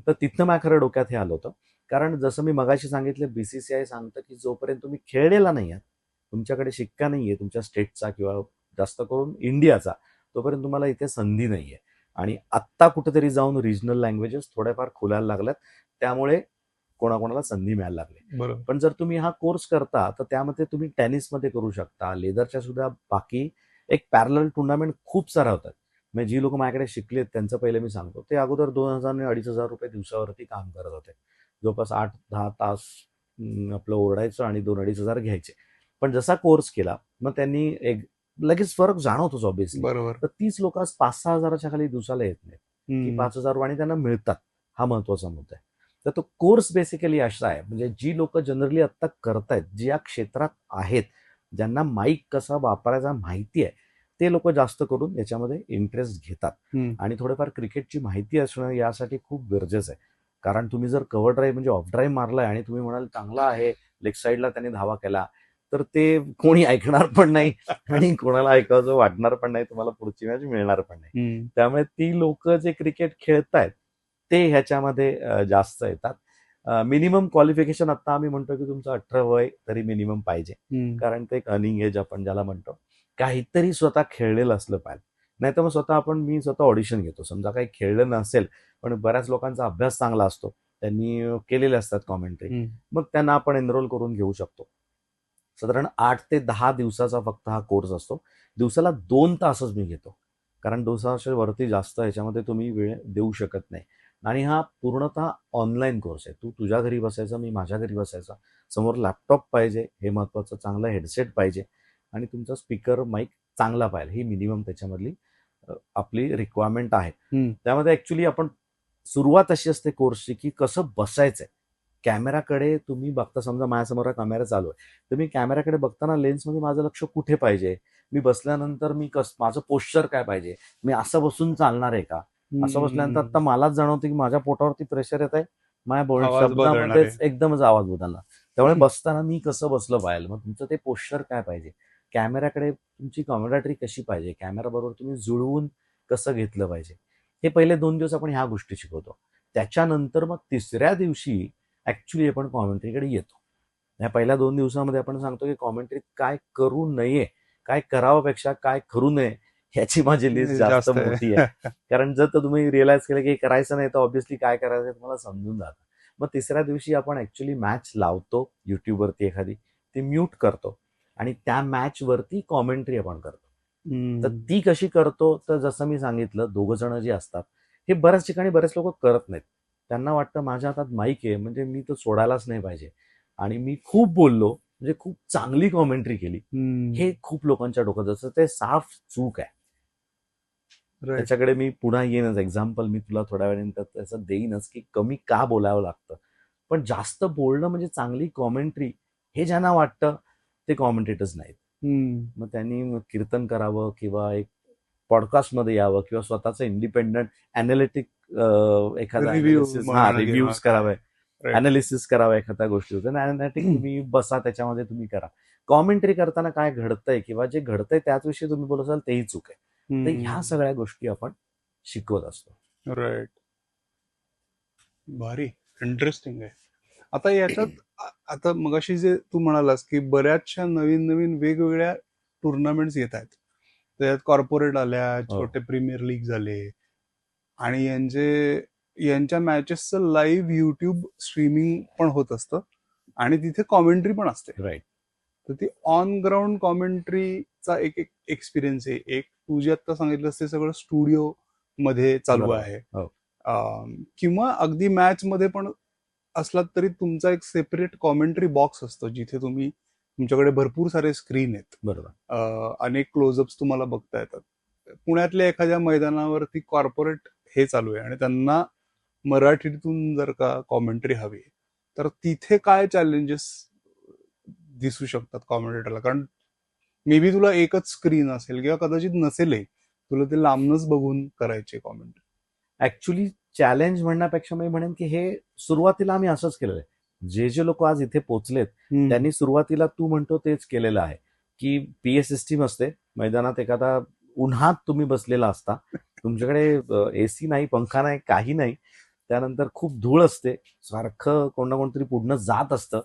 तर तिथनं माझ्या खरं डोक्यात हे आलं होतं. कारण जसं मी मगाशी सांगितलं, बीसीसीआय सांगतं की जोपर्यंत तुम्ही खेळलेला नाही आहात, तुमच्याकडे शिक्का नाहीये तुमच्या स्टेटचा किंवा जास्त करून इंडियाचा, तोपर्यंत तुम्हाला इथे संधी नाहीये. आणि आत्ता कुठेतरी जाऊन रिजनल लँग्वेजेस थोड्याफार खोलायला लागल्यात, त्यामुळे कोणाकोणाला संधी मिळायला लागली. बरोबर. पण जर तुम्ही हा कोर्स करता तर त्यामध्ये तुम्ही टेनिसमध्ये करू शकता, लेदरच्या सुद्धा बाकी एक पॅरलल टुर्नामेंट खूप साऱ्या होतात. म्हणजे जी लोक माझ्याकडे शिकलेत त्यांचं पहिले मी सांगतो, ते अगोदर 2,000 आणि 2,500 रुपये दिवसावरती काम करत होते. जवळपास 8-10 तास आपलं ओरडायचं आणि 2,000-2,500 घ्यायचे. पण जसा कोर्स केला मग त्यांनी एक लगेच फरक जाणवतोच ऑब्व्हियसली. बरोबर. तर तीच लोक आज 5-6 हजाराच्या खाली दिवसाला येत नाहीत, की 5,000 आणि त्यांना मिळतात. हा महत्वाचा मुद्दा आहे. तर तो कोर्स बेसिकली असा आहे, म्हणजे जी लोक जनरली आत्ता करतायत, जी या क्षेत्रात आहेत, ज्यांना माईक कसा वापरायचा माहिती आहे, ते लोक जास्त करून याच्यामध्ये इंटरेस्ट घेतात. आणि थोडंफार क्रिकेटची माहिती असणं यासाठी खूप गरजेचं आहे. कारण तुम्ही जर कव्हर ड्राईव्ह म्हणजे ऑफ ड्राईव्ह मारलाय आणि तुम्ही म्हणाल चांगला आहे, लेग साईडला त्याने धावा केला, तर ते कोणी ऐकणार पण नाही आणि कोणाला ऐकावं वाटणार पण नाही, तुम्हाला पुढची मॅच मिळणार पण नाही. त्यामुळे ती लोक जे क्रिकेट खेळतायत ते ह्याच्यामध्ये जास्त येतात. मिनिमम क्वालिफिकेशन आता आम्ही म्हणतो की तुमचं 18 वय तरी मिनिमम पाहिजे. कारण ते एक अर्निंग एज आपण ज्याला म्हणतो. काहीतरी स्वतः खेळलेलं असलं पाहिजे. नाही तर मग मी स्वतः ऑडिशन घेतो. समजा काही खेळलं नसेल, पण बऱ्याच लोकांचा अभ्यास चांगला असतो, त्यांनी केलेले असतात कॉमेंट्री, मग त्यांना आपण एनरोल करून घेऊ शकतो. साधारण 8 ते 10 दिवसाचा फक्त हा कोर्स असतो. दिवसाला 2 तासच मी घेतो, कारण 2 तासाच्या वरती जास्त ह्याच्यामध्ये तुम्ही वेळ देऊ शकत नाही. आणि हा पूर्णतः ऑनलाईन कोर्स आहे. तू तुझ्या घरी बसायचा, मी माझ्या घरी बसायचा. समोर लॅपटॉप पाहिजे, हे महत्वाचं, चांगला हेडसेट पाहिजे आणि तुमचा स्पीकर माईक चांगला पाहिजे. ही मिनिमम त्याच्यामधली आपली रिक्वायरमेंट आहे. त्यामध्ये ऍक्च्युली आपण सुरुवात अशी असते कोर्सची की कसं बसायचंय. कॅमेराकडे तुम्ही बघता, समजा माझ्यासमोर कॅमेरा चालू आहे, तर मी कॅमेराकडे बघताना लेन्समध्ये माझं लक्ष कुठे पाहिजे, मी बसल्यानंतर माझं पोश्चर काय पाहिजे, मी असं बसून चालणार आहे का, असं बसल्यानंतर आता मलाच जाणवतं की माझ्या पोटावरती प्रेशर येत आहे, माझ्या शब्दामध्येच एकदमच आवाज बदलला. त्यामुळे बसताना मी कसं बसलं पाहिजे, मग तुमचं ते पोश्चर काय पाहिजे, कॅमेराकडे तुमची कॉमेंट्री कशी पाहिजे, कॅमेरा बरोबर तुम्ही जुळवून कसं घेतलं पाहिजे, हे पहिले 2 दिवस आपण ह्या गोष्टी शिकवतो. त्याच्यानंतर मग तिसऱ्या दिवशी ऍक्च्युली आपण कॉमेंट्रीकडे येतो. या पहिल्या 2 दिवसामध्ये आपण सांगतो की कॉमेंट्रीत काय करू नये, काय करावंपेक्षा काय करू नये, ह्याची माझी लिस्ट जास्त मोठी आहे. कारण जर तुम्ही रिअलाइज केलं की करायचं नाही, तर ऑब्व्हियसली काय करायचं तुम्हाला समजून जातं. मग तिसऱ्या दिवशी आपण ऍक्च्युली मॅच लावतो युट्यूबवरती एखादी, ती म्यूट करतो आणि त्या मॅच वरती कॉमेंट्री आपण करतो. तर ती कशी करतो, तर जसं मी सांगितलं, 2 जण जे असतात हे बऱ्याच ठिकाणी बरेच लोक करत नाहीत. त्यांना वाटतं माझ्या हातात माईक आहे म्हणजे मी तो सोडायलाच नाही पाहिजे आणि मी खूप बोललो म्हणजे खूप चांगली कॉमेंट्री केली. हे खूप लोकांच्या डोक्यात, जसं ते साफ चूक आहे. त्याच्याकडे मी पुन्हा येईनच, एक्झाम्पल मी तुला थोड्या वेळानंतर त्याचं देईनच की कमी का बोलावं लागतं. पण जास्त बोलणं म्हणजे चांगली कॉमेंट्री हे ज्यांना वाटतं ते कॉमेंटेटर्स नाहीत. मग त्यांनी कीर्तन करावं किंवा एक पॉडकास्टमध्ये यावं किंवा स्वतःचं इंडिपेंडंट अॅनालिटिक एखादा रिव्ह्यूज करावे, अनालिसिस करावं एखाद्या गोष्टीचं, अॅनालिटिक तुम्ही बसा, त्याच्यामध्ये तुम्ही करा. कॉमेंट्री करताना काय घडतंय किंवा जे घडतंय त्याच विषयी तुम्ही बोलत असाल तेही चूक आहे. तर ह्या सगळ्या गोष्टी आपण शिकवत असतो. राईट. भारी, इंटरेस्टिंग आहे. आता याच्यात आता मगाशी जे तू म्हणालास की बऱ्याचशा नवीन नवीन वेगवेगळ्या टुर्नामेंट्स येत आहेत, त्याच्यात कॉर्पोरेट आल्या, छोटे प्रीमियर लीग झाले, आणि यांच्या मॅचेसचं लाईव्ह युट्यूब स्ट्रीमिंग पण होत असतं आणि तिथे कॉमेंट्री पण असते. राईट. तर ती ऑन ग्राउंड कॉमेंट्रीचा मागचा एक एक एक्सपिरियन्स आहे. एक तू जे आता सांगितलंस ते सगळं स्टुडिओ मध्ये चालू बरोबर. आहे. हो. किंवा अगदी मॅच मध्ये पण असलात तरी तुमचा एक सेपरेट कॉमेंट्री बॉक्स असतो, जिथे तुमच्याकडे भरपूर सारे स्क्रीन आहेत. बरोबर. अनेक क्लोजअप्स तुम्हाला बघता येतात. पुण्यातल्या एखाद्या मैदानावरती कॉर्पोरेट हे चालू आहे आणि त्यांना मराठीतून जर का कॉमेंट्री हवी आहे, तर तिथे काय चॅलेंजेस दिसू शकतात कॉमेंटेटरला? कारण मे बी तुला एकच स्क्रीन असेल किंवा कदाचित नसेलही, तुला ते लांबनच बघून करायचे कॉमेंट्री. ऍक्च्युली चॅलेंज म्हणण्यापेक्षा मी म्हणेन की हे सुरुवातीला आम्ही असंच केलेलं आहे. जे लोक आज इथे पोचलेत त्यांनी सुरुवातीला तू म्हणतो तेच केलेलं आहे की पीए सिस्टीम असते मैदानात. एखादा उन्हात तुम्ही बसलेला असता, तुमच्याकडे एसी नाही, पंखा नाही, काही नाही. त्यानंतर खूप धूळ असते, सारखं कोण ना कोणतरी पुढनं जात असतं.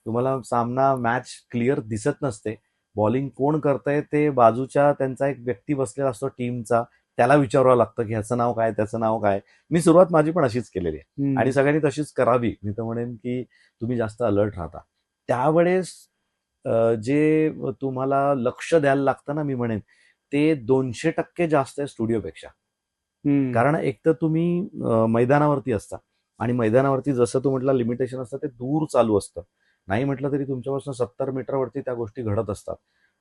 तुम्हाला सामना मॅच क्लिअर दिसत नसते. बॉलिंग कोण करतंय ते बाजूच्या त्यांचा एक व्यक्ती बसलेला असतो टीमचा, त्याला विचारावं लागतं की ह्याचं नाव काय, त्याचं नाव काय. मी सुरुवात माझी पण अशीच केलेली आहे आणि सगळ्यांनी तशीच करावी. मी तर म्हणेन की तुम्ही जास्त अलर्ट राहता त्यावेळेस. जे तुम्हाला लक्ष द्यायला लागतं ना, मी म्हणेन ते 200% जास्त आहे स्टुडिओपेक्षा. कारण एक तर तुम्ही मैदानावरती असता आणि मैदानावरती जसं तू म्हटलं लिमिटेशन असतं, ते दूर चालू असतं. नाही म्हटलं तरी तुमच्यापासून 70 मीटरवरती त्या गोष्टी घडत असतात.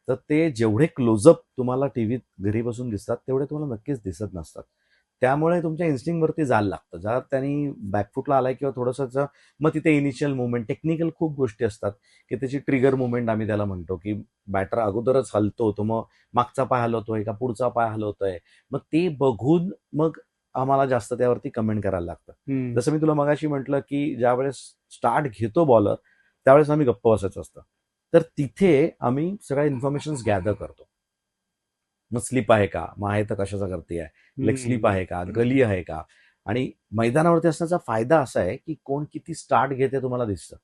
तर ते जेवढे क्लोजअप तुम्हाला टीव्हीत घरी बसून दिसतात तेवढे तुम्हाला नक्कीच दिसत नसतात. त्यामुळे तुमच्या इन्स्टिंक्टवरती जायला लागतं. जर त्यांनी बॅकफुटला आलाय किंवा थोडंसं, मग तिथे इनिशियल मुवमेंट, टेक्निकल खूप गोष्टी असतात की त्याची ट्रिगर मुवमेंट आम्ही त्याला म्हणतो, की बॅटर अगोदरच हलतो, तो मग मागचा पाय हलवतोय का पुढचा पाय हलवतोय. मग ते बघून मग आम्हाला जास्त त्यावरती कमेंट करायला लागतं. जसं मी तुला मगाशी म्हटलं की ज्यावेळेस स्टार्ट घेतो बॉलर त्यावेळेस आम्ही गप्प बसायचं असतं. तर तिथे आम्ही सगळ्या इन्फॉर्मेशन गॅदर करतो. मग स्लिप आहे का, मग आहे तर कशाचा करते, लेग स्लिप आहे का, गली आहे का. आणि मैदानावरती असण्याचा फायदा असा आहे की कोण किती स्टार्ट घेते तुम्हाला दिसतं.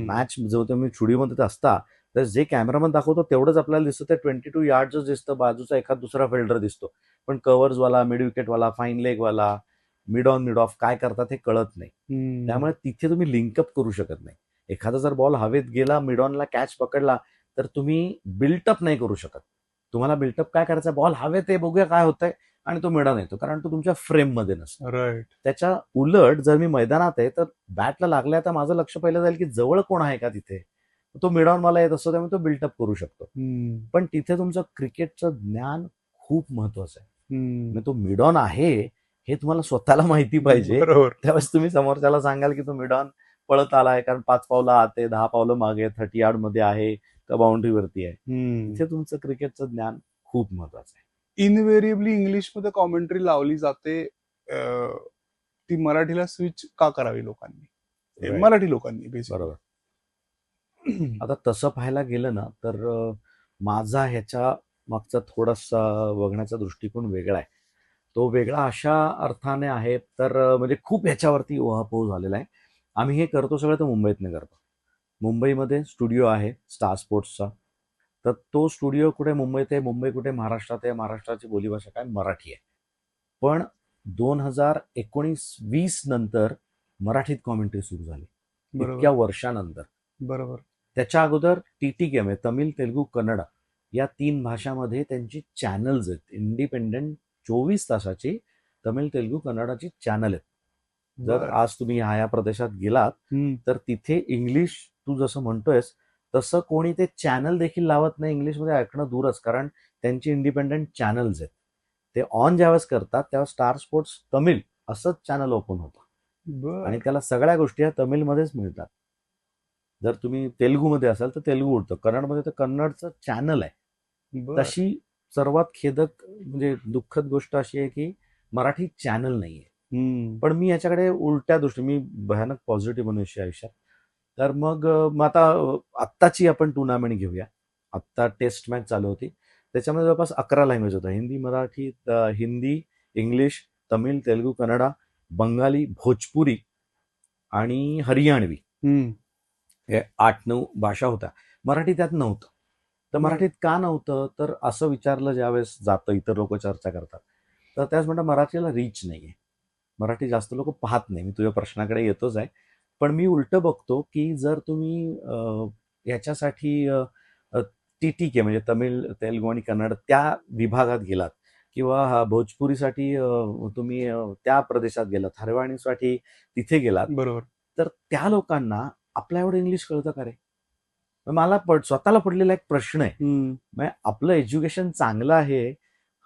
मॅच जो तुम्ही स्टुडिओमध्ये असता तर जे कॅमेरामन दाखवतो तेवढंच आपल्याला दिसतं. ते 22 यार्डच दिसतं, बाजूचा एखाद दुसरा फिल्डर दिसतो, पण कव्हर्सवाला, मिड विकेटवाला, फाईन लेगवाला, मिड ऑन मिड ऑफ काय करतात हे कळत नाही. त्यामुळे तिथे तुम्ही लिंकअप करू शकत नाही. एखादा जर बॉल हवेत गेला, मिड ऑनला कॅच पकडला, तर तुम्ही बिल्टअप नाही करू शकत. तुम्हाला बिल्टअप काय करायचं, बॉल हवेत आहे, बघूया काय होतंय, आणि तो मिड ऑन येतो, कारण तो तुमच्या फ्रेममध्ये नसतो. राईट. त्याच्या उलट जर मी मैदानात आहे तर बॅटला लागलाय तर माझं लक्ष पहिलं जाईल की जवळ कोण आहे का तिथे. तो मिड ऑन मला येत असतो, त्यामुळे तो बिल्टअप करू शकतो. पण तिथे तुमचं क्रिकेटचं ज्ञान खूप महत्वाचं आहे. तो मिड ऑन आहे हे तुम्हाला स्वतःला माहिती पाहिजे. त्यावेळेस तुम्ही समोरच्याला सांगाल की तो मिड ऑन पळत आलाय, कारण 5 पावलं आत आहे, 10 पावलं मागे, 30 यार्ड मध्ये आहे का बाउंड्रीवरती आहे. तिथे तुमचं क्रिकेटचं ज्ञान खूप महत्वाचं आहे. इनव्हेरिएबली इंग्लिशमध्ये कॉमेंट्री लावली जाते, ती मराठीला स्विच का करावी लोकांनी, मराठी लोकांनी बेसिकली? बरोबर. आता तसं पाहायला गेलं ना तर माझा ह्याच्या मागचा थोडासा बघण्याचा दृष्टिकोन वेगळा आहे. तो वेगळा अशा अर्थाने आहे तर म्हणजे खूप ह्याच्यावरती उहापोह झालेला आहे. आम्ही हे करतो सगळं तर मुंबईतनं करतो. मुंबईमध्ये स्टुडिओ आहे स्टार स्पोर्ट्सचा. तर तो स्टुडिओ कुठे मुंबईत आहे, मुंबई कुठे महाराष्ट्रात आहे, महाराष्ट्राची बोलीभाषा काय मराठी आहे. पण 2019-20 नंतर मराठीत कॉमेंट्री सुरू झाली, इतक्या वर्षानंतर. बरोबर. त्याच्या अगोदर टीटी गेम आहे, तमिळ, तेलुगू, कन्नड या 3 भाषामध्ये त्यांची चॅनल्स आहेत. इंडिपेंडेंट 24 तासाची तमिळ, तेलुगू, कन्नडाची चॅनल आहेत. जर आज तुम्ही ह्या प्रदेशात गेलात तर तिथे इंग्लिश तू जसं म्हणतोयस तसं कोणी ते चॅनल देखील लावत नाही. इंग्लिशमध्ये ऐकणं दूरच, कारण त्यांची इंडिपेंडेंट चॅनल्स आहेत. ते ऑन ज्यावेळेस करतात तेव्हा स्टार स्पोर्ट्स तमिळ असंच चॅनल ओपन होतं आणि त्याला सगळ्या गोष्टी ह्या तमिळमध्येच मिळतात. जर तुम्ही तेलुगूमध्ये असाल तर तेलुगू उडतं, कन्नडमध्ये तर कन्नडचं चॅनल आहे. तशी सर्वात खेदक म्हणजे दुःखद गोष्ट अशी आहे की मराठी चॅनल नाहीये. पण मी याच्याकडे उलट्या दृष्टी, मी भयानक पॉझिटिव्ह मनुष्य आयुष्यात. तर मग आता आत्ताची आपण टुर्नामेंट घेऊया. आत्ता टेस्ट मॅच चालू होती, त्याच्यामध्ये जवळपास 11 लँग्वेज होता. हिंदी, मराठी, हिंदी, इंग्लिश, तमिळ, तेलुगू, कन्नडा, बंगाली, भोजपुरी आणि हरियाणवी, हे 8-9 भाषा होत्या. मराठी त्यात नव्हतं. तर मराठीत का नव्हतं तर असं विचारलं ज्यावेळेस जातं, इतर लोक चर्चा करतात, तर त्याच म्हणतात मराठीला रीच नाहीये, मराठी जास्त लोक पाहत नाही. मी तुझ्या प्रश्नाकडे येतोच आहे. पण मी उलटं बघतो की जर तुम्ही याच्यासाठी ती ठीक आहे, म्हणजे तमिळ, तेलुगू आणि कन्नड त्या विभागात गेलात किंवा भोजपुरीसाठी तुम्ही त्या प्रदेशात गेलात, हरवाणीसाठी तिथे गेलात, बरोबर. तर त्या लोकांना आपल्या एवढं इंग्लिश कळतं का रे? मग मला स्वतःला पडलेला एक प्रश्न आहे. म्हणजे आपलं एज्युकेशन चांगलं आहे,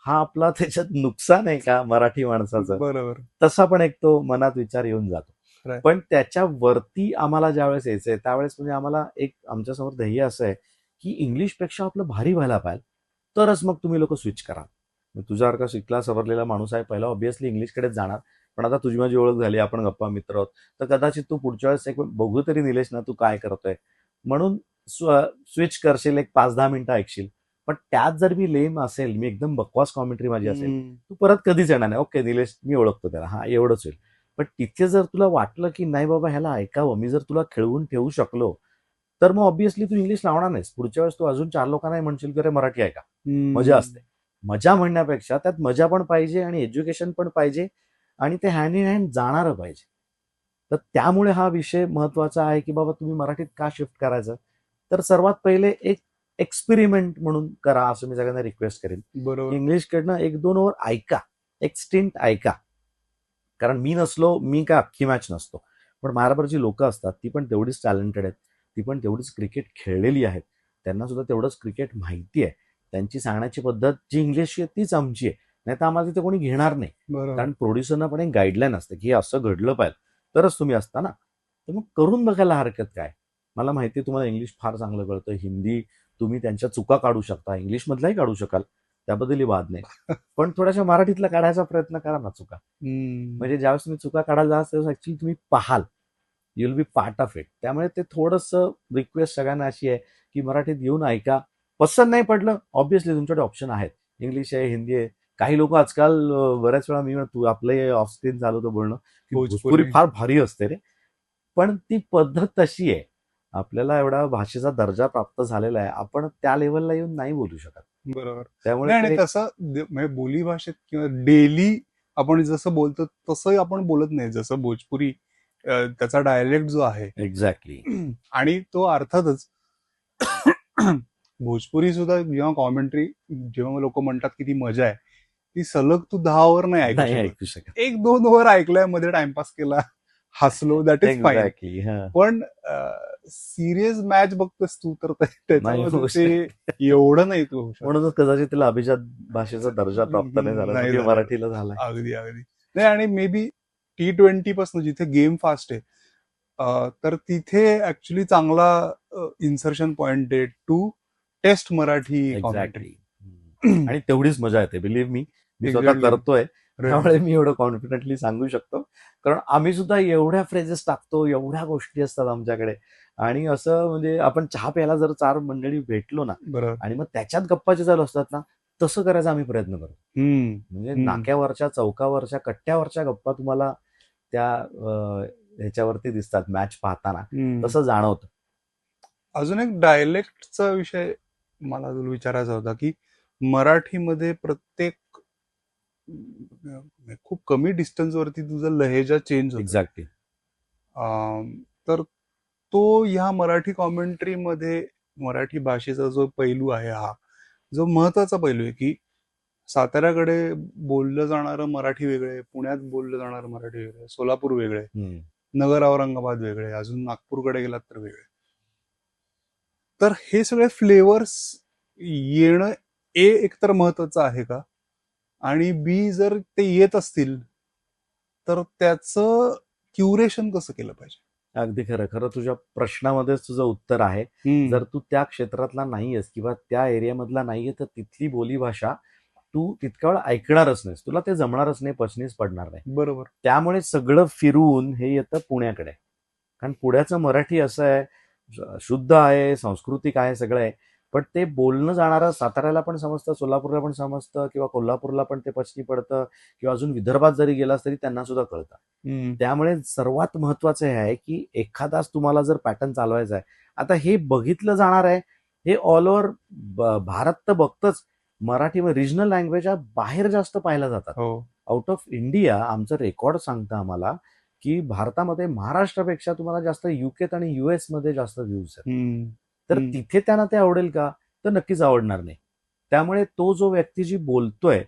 हा आपला त्याच्यात नुकसान आहे का मराठी माणसाचं? बरोबर. तसा पण एक तो मनात विचार येऊन जातो. खरंय. पण त्याच्यावरती आम्हाला ज्यावेळेस यायचंय त्यावेळेस म्हणजे आम्हाला एक आमच्यासमोर ध्येय असं आहे की इंग्लिशपेक्षा आपलं भारी व्हायला पाहिजे, तरच मग तुम्ही लोक स्विच करा. तुझ्यासारखा शिकला सवरलेला माणूस आहे, पहिला ऑब्व्हियसली इंग्लिशकडेच जाणार. पण आता तुझी माझी ओळख झाली, आपण गप्पा मित्र आहोत, तर कदाचित तू पुढच्या वेळेस एक बघू तरी निलेश ना तू काय करतोय म्हणून स्विच करशील, एक 5-10 मिनिटं ऐकशील. पण त्यात जर मी लेम असेल, मी एकदम बकवास कॉमेंट्री माझी असेल, तू परत कधीच येणार नाही. ओके निलेश, मी ओळखतो त्याला, हा एवढंच होईल. पण तिथे जर तुला वाटलं की नाही बाबा ह्याला ऐकावं, मी जर तुला खेळवून ठेवू शकलो, तर मग ऑब्व्हियसली तू इंग्लिश लावणार नाहीस. पुढच्या वेळेस तू अजून 4 लोकांनाही म्हणशील की अरे मराठी ऐका, मजा असते. मजा म्हणण्यापेक्षा त्यात मजा पण पाहिजे आणि एज्युकेशन पण पाहिजे आणि ते हँड इन हँड जाणारं पाहिजे. तर त्यामुळे हा विषय महत्वाचा आहे की बाबा तुम्ही मराठीत का शिफ्ट करायचं. तर सर्वात पहिले एक एक्सपेरिमेंट म्हणून करा, असं मी सगळ्यांना रिक्वेस्ट करेन. बरोबर. इंग्लिशकडनं 1-2 ओव्हर ऐका, एक स्टिंट ऐका. कारण मी नसलो, मी काय अख्खी मॅच नसतो, पण माझ्याबरोबर जी लोक असतात ती पण तेवढीच टॅलेंटेड आहेत, ती पण तेवढीच क्रिकेट खेळलेली आहेत, त्यांना सुद्धा तेवढंच क्रिकेट माहिती आहे. त्यांची सांगण्याची पद्धत जी इंग्लिशची आहे तीच आमची आहे, नाही तर आम्हाला तिथे कोणी घेणार नाही. बरोबर. कारण प्रोड्युसरना पण एक गाईडलाईन असते की हे असं घडलं पाहिजे तरच तुम्ही असता ना. तर मग करून बघायला हरकत काय. मला माहिती आहे तुम्हाला इंग्लिश फार चांगलं कळतं, हिंदी तुम्ही त्यांच्या चुका काढू शकता, इंग्लिशमधलाही काढू शकाल, त्याबद्दलही वाद नाही. पण थोड्याशा मराठीतला काढायचा प्रयत्न करा ना चुका. म्हणजे ज्यावेळेस तुम्ही चुका काढायला जाल त्यावेळेस ऍक्च्युली तुम्ही पाहाल, you will be part of it. त्यामुळे ते थोडंसं रिक्वेस्ट सगळ्यांना अशी आहे की मराठीत येऊन ऐका. पसंत नाही पडलं, ऑब्व्हियसली तुमच्याकडे ऑप्शन आहेत, इंग्लिश आहे, हिंदी आहे. काही लोक आजकाल बऱ्याच वेळा मी तू आपलं ऑफ स्क्रीन चालू होतं बोलणं की भोजपुरी फार भारी असते रे, पण ती पद्धत तशी आहे. आपल्याला एवढा भाषेचा दर्जा प्राप्त झालेला आहे, आपण त्या लेवलला येऊन नाही बोलू शकत. बरोबर. त्यामुळे आणि तसं म्हणजे बोली भाषेत किंवा डेली आपण जसं बोलतो तसं आपण बोलत नाही, जसं भोजपुरी त्याचा डायलेक्ट जो आहे एक्झॅक्टली. आणि तो अर्थातच भोजपुरी सुद्धा जेव्हा कॉमेंट्री, जेव्हा लोक म्हणतात की ती मजा आहे, ती सलग तू 10 ओव्हर नाही ऐकू शकत. 1-2 ओव्हर ऐकलंय, मध्ये टाइमपास केला, हसलो, दॅट इज फाईन. पण सिरियस मॅच बघतोस तू तर त्याच्यामध्ये ते एवढं नाही तू. म्हणूनच कदाचित तिला अभिजात भाषेचा दर्जा प्राप्त नाही झाला, मराठीला झाला. अगदी अगदी नाही. आणि मे बी T20 पासून जिथे गेम फास्ट आहे, तर तिथे ऍक्च्युली चांगला इन्सर्शन पॉइंट आहे टू टेस्ट मराठी कॉमेंट्री. आणि तेवढीच मजा येते, बिलीव्ह मी स्वतः करतोय, त्यामुळे मी एवढं कॉन्फिडेंटली सांगू शकतो. कारण आम्ही सुद्धा एवढ्या फ्रेजेस टाकतो, एवढ्या गोष्टी असतात आमच्याकडे. आणि असं म्हणजे आपण चहा प्यायला जर 4 मंडळी भेटलो ना आणि मग त्याच्यात गप्पा जे चालू असतात ना, तसं करायचा आम्ही प्रयत्न करतो. म्हणजे नाक्यावरच्या, चौकावरच्या, कट्ट्यावरच्या गप्पा तुम्हाला त्या ह्याच्यावरती दिसतात मॅच पाहताना, तसं जाणवतं. अजून एक डायलेक्टचा विषय मला तुला विचारायचा होता की मराठीमध्ये प्रत्येक खूप कमी डिस्टन्स वरती तुझा लहेजा चेंज होतो. एक्झॅक्टली. तर तो ह्या मराठी कॉमेंट्रीमध्ये मराठी भाषेचा जो पैलू आहे, हा जो महत्वाचा पैलू आहे की साताऱ्याकडे बोललं जाणारं मराठी वेगळे, पुण्यात बोललं जाणारं मराठी वेगळे, सोलापूर वेगळे, नगर औरंगाबाद वेगळे, अजून नागपूरकडे गेलात तर वेगळे. तर हे सगळे फ्लेवर्स येणं एकतर महत्वाचं आहे का, आणि बी जर ते येत असतील तर त्याचं क्युरेशन कसं केलं पाहिजे. अगदी खरं. खरं तुझ्या प्रश्नामध्येच तुझं उत्तर आहे. जर तू त्या क्षेत्रातला नाहीयेस किंवा त्या एरियामधला नाहीये, तर तिथली बोलीभाषा तू तितका वेळ ऐकणारच नाहीस, तुला ते जमणारच नाही, पचनीच पडणार नाही. बरोबर. त्यामुळे सगळं फिरून हे येतं पुण्याकडे. कारण पुण्याचं मराठी असं आहे, शुद्ध आहे, सांस्कृतिक आहे, सगळं आहे. पण ते बोलणं जाणारं साताऱ्याला पण समजतं, सोलापूरला पण समजतं, किंवा कोल्हापूरला पण ते पचनी पडतं, किंवा अजून विदर्भात जरी गेलास तरी त्यांना सुद्धा कळतं. त्यामुळे सर्वात महत्वाचं हे आहे की एखादाच तुम्हाला जर पॅटर्न चालवायचा आहे, आता हे बघितलं जाणार आहे, हे ऑल ओव्हर भारत तर बघतच, मराठी रिजनल लँग्वेज बाहेर जास्त पाहिल्या जातात. आउट ऑफ इंडिया आमचं रेकॉर्ड सांगतं आम्हाला की भारतामध्ये महाराष्ट्रापेक्षा तुम्हाला जास्त युकेत आणि US मध्ये जास्त व्ह्यूज आहेत. तर तिथे त्यांना ते आवडेल का, तर नक्कीच आवडणार नाही. त्यामुळे तो जो व्यक्ती जी बोलतोय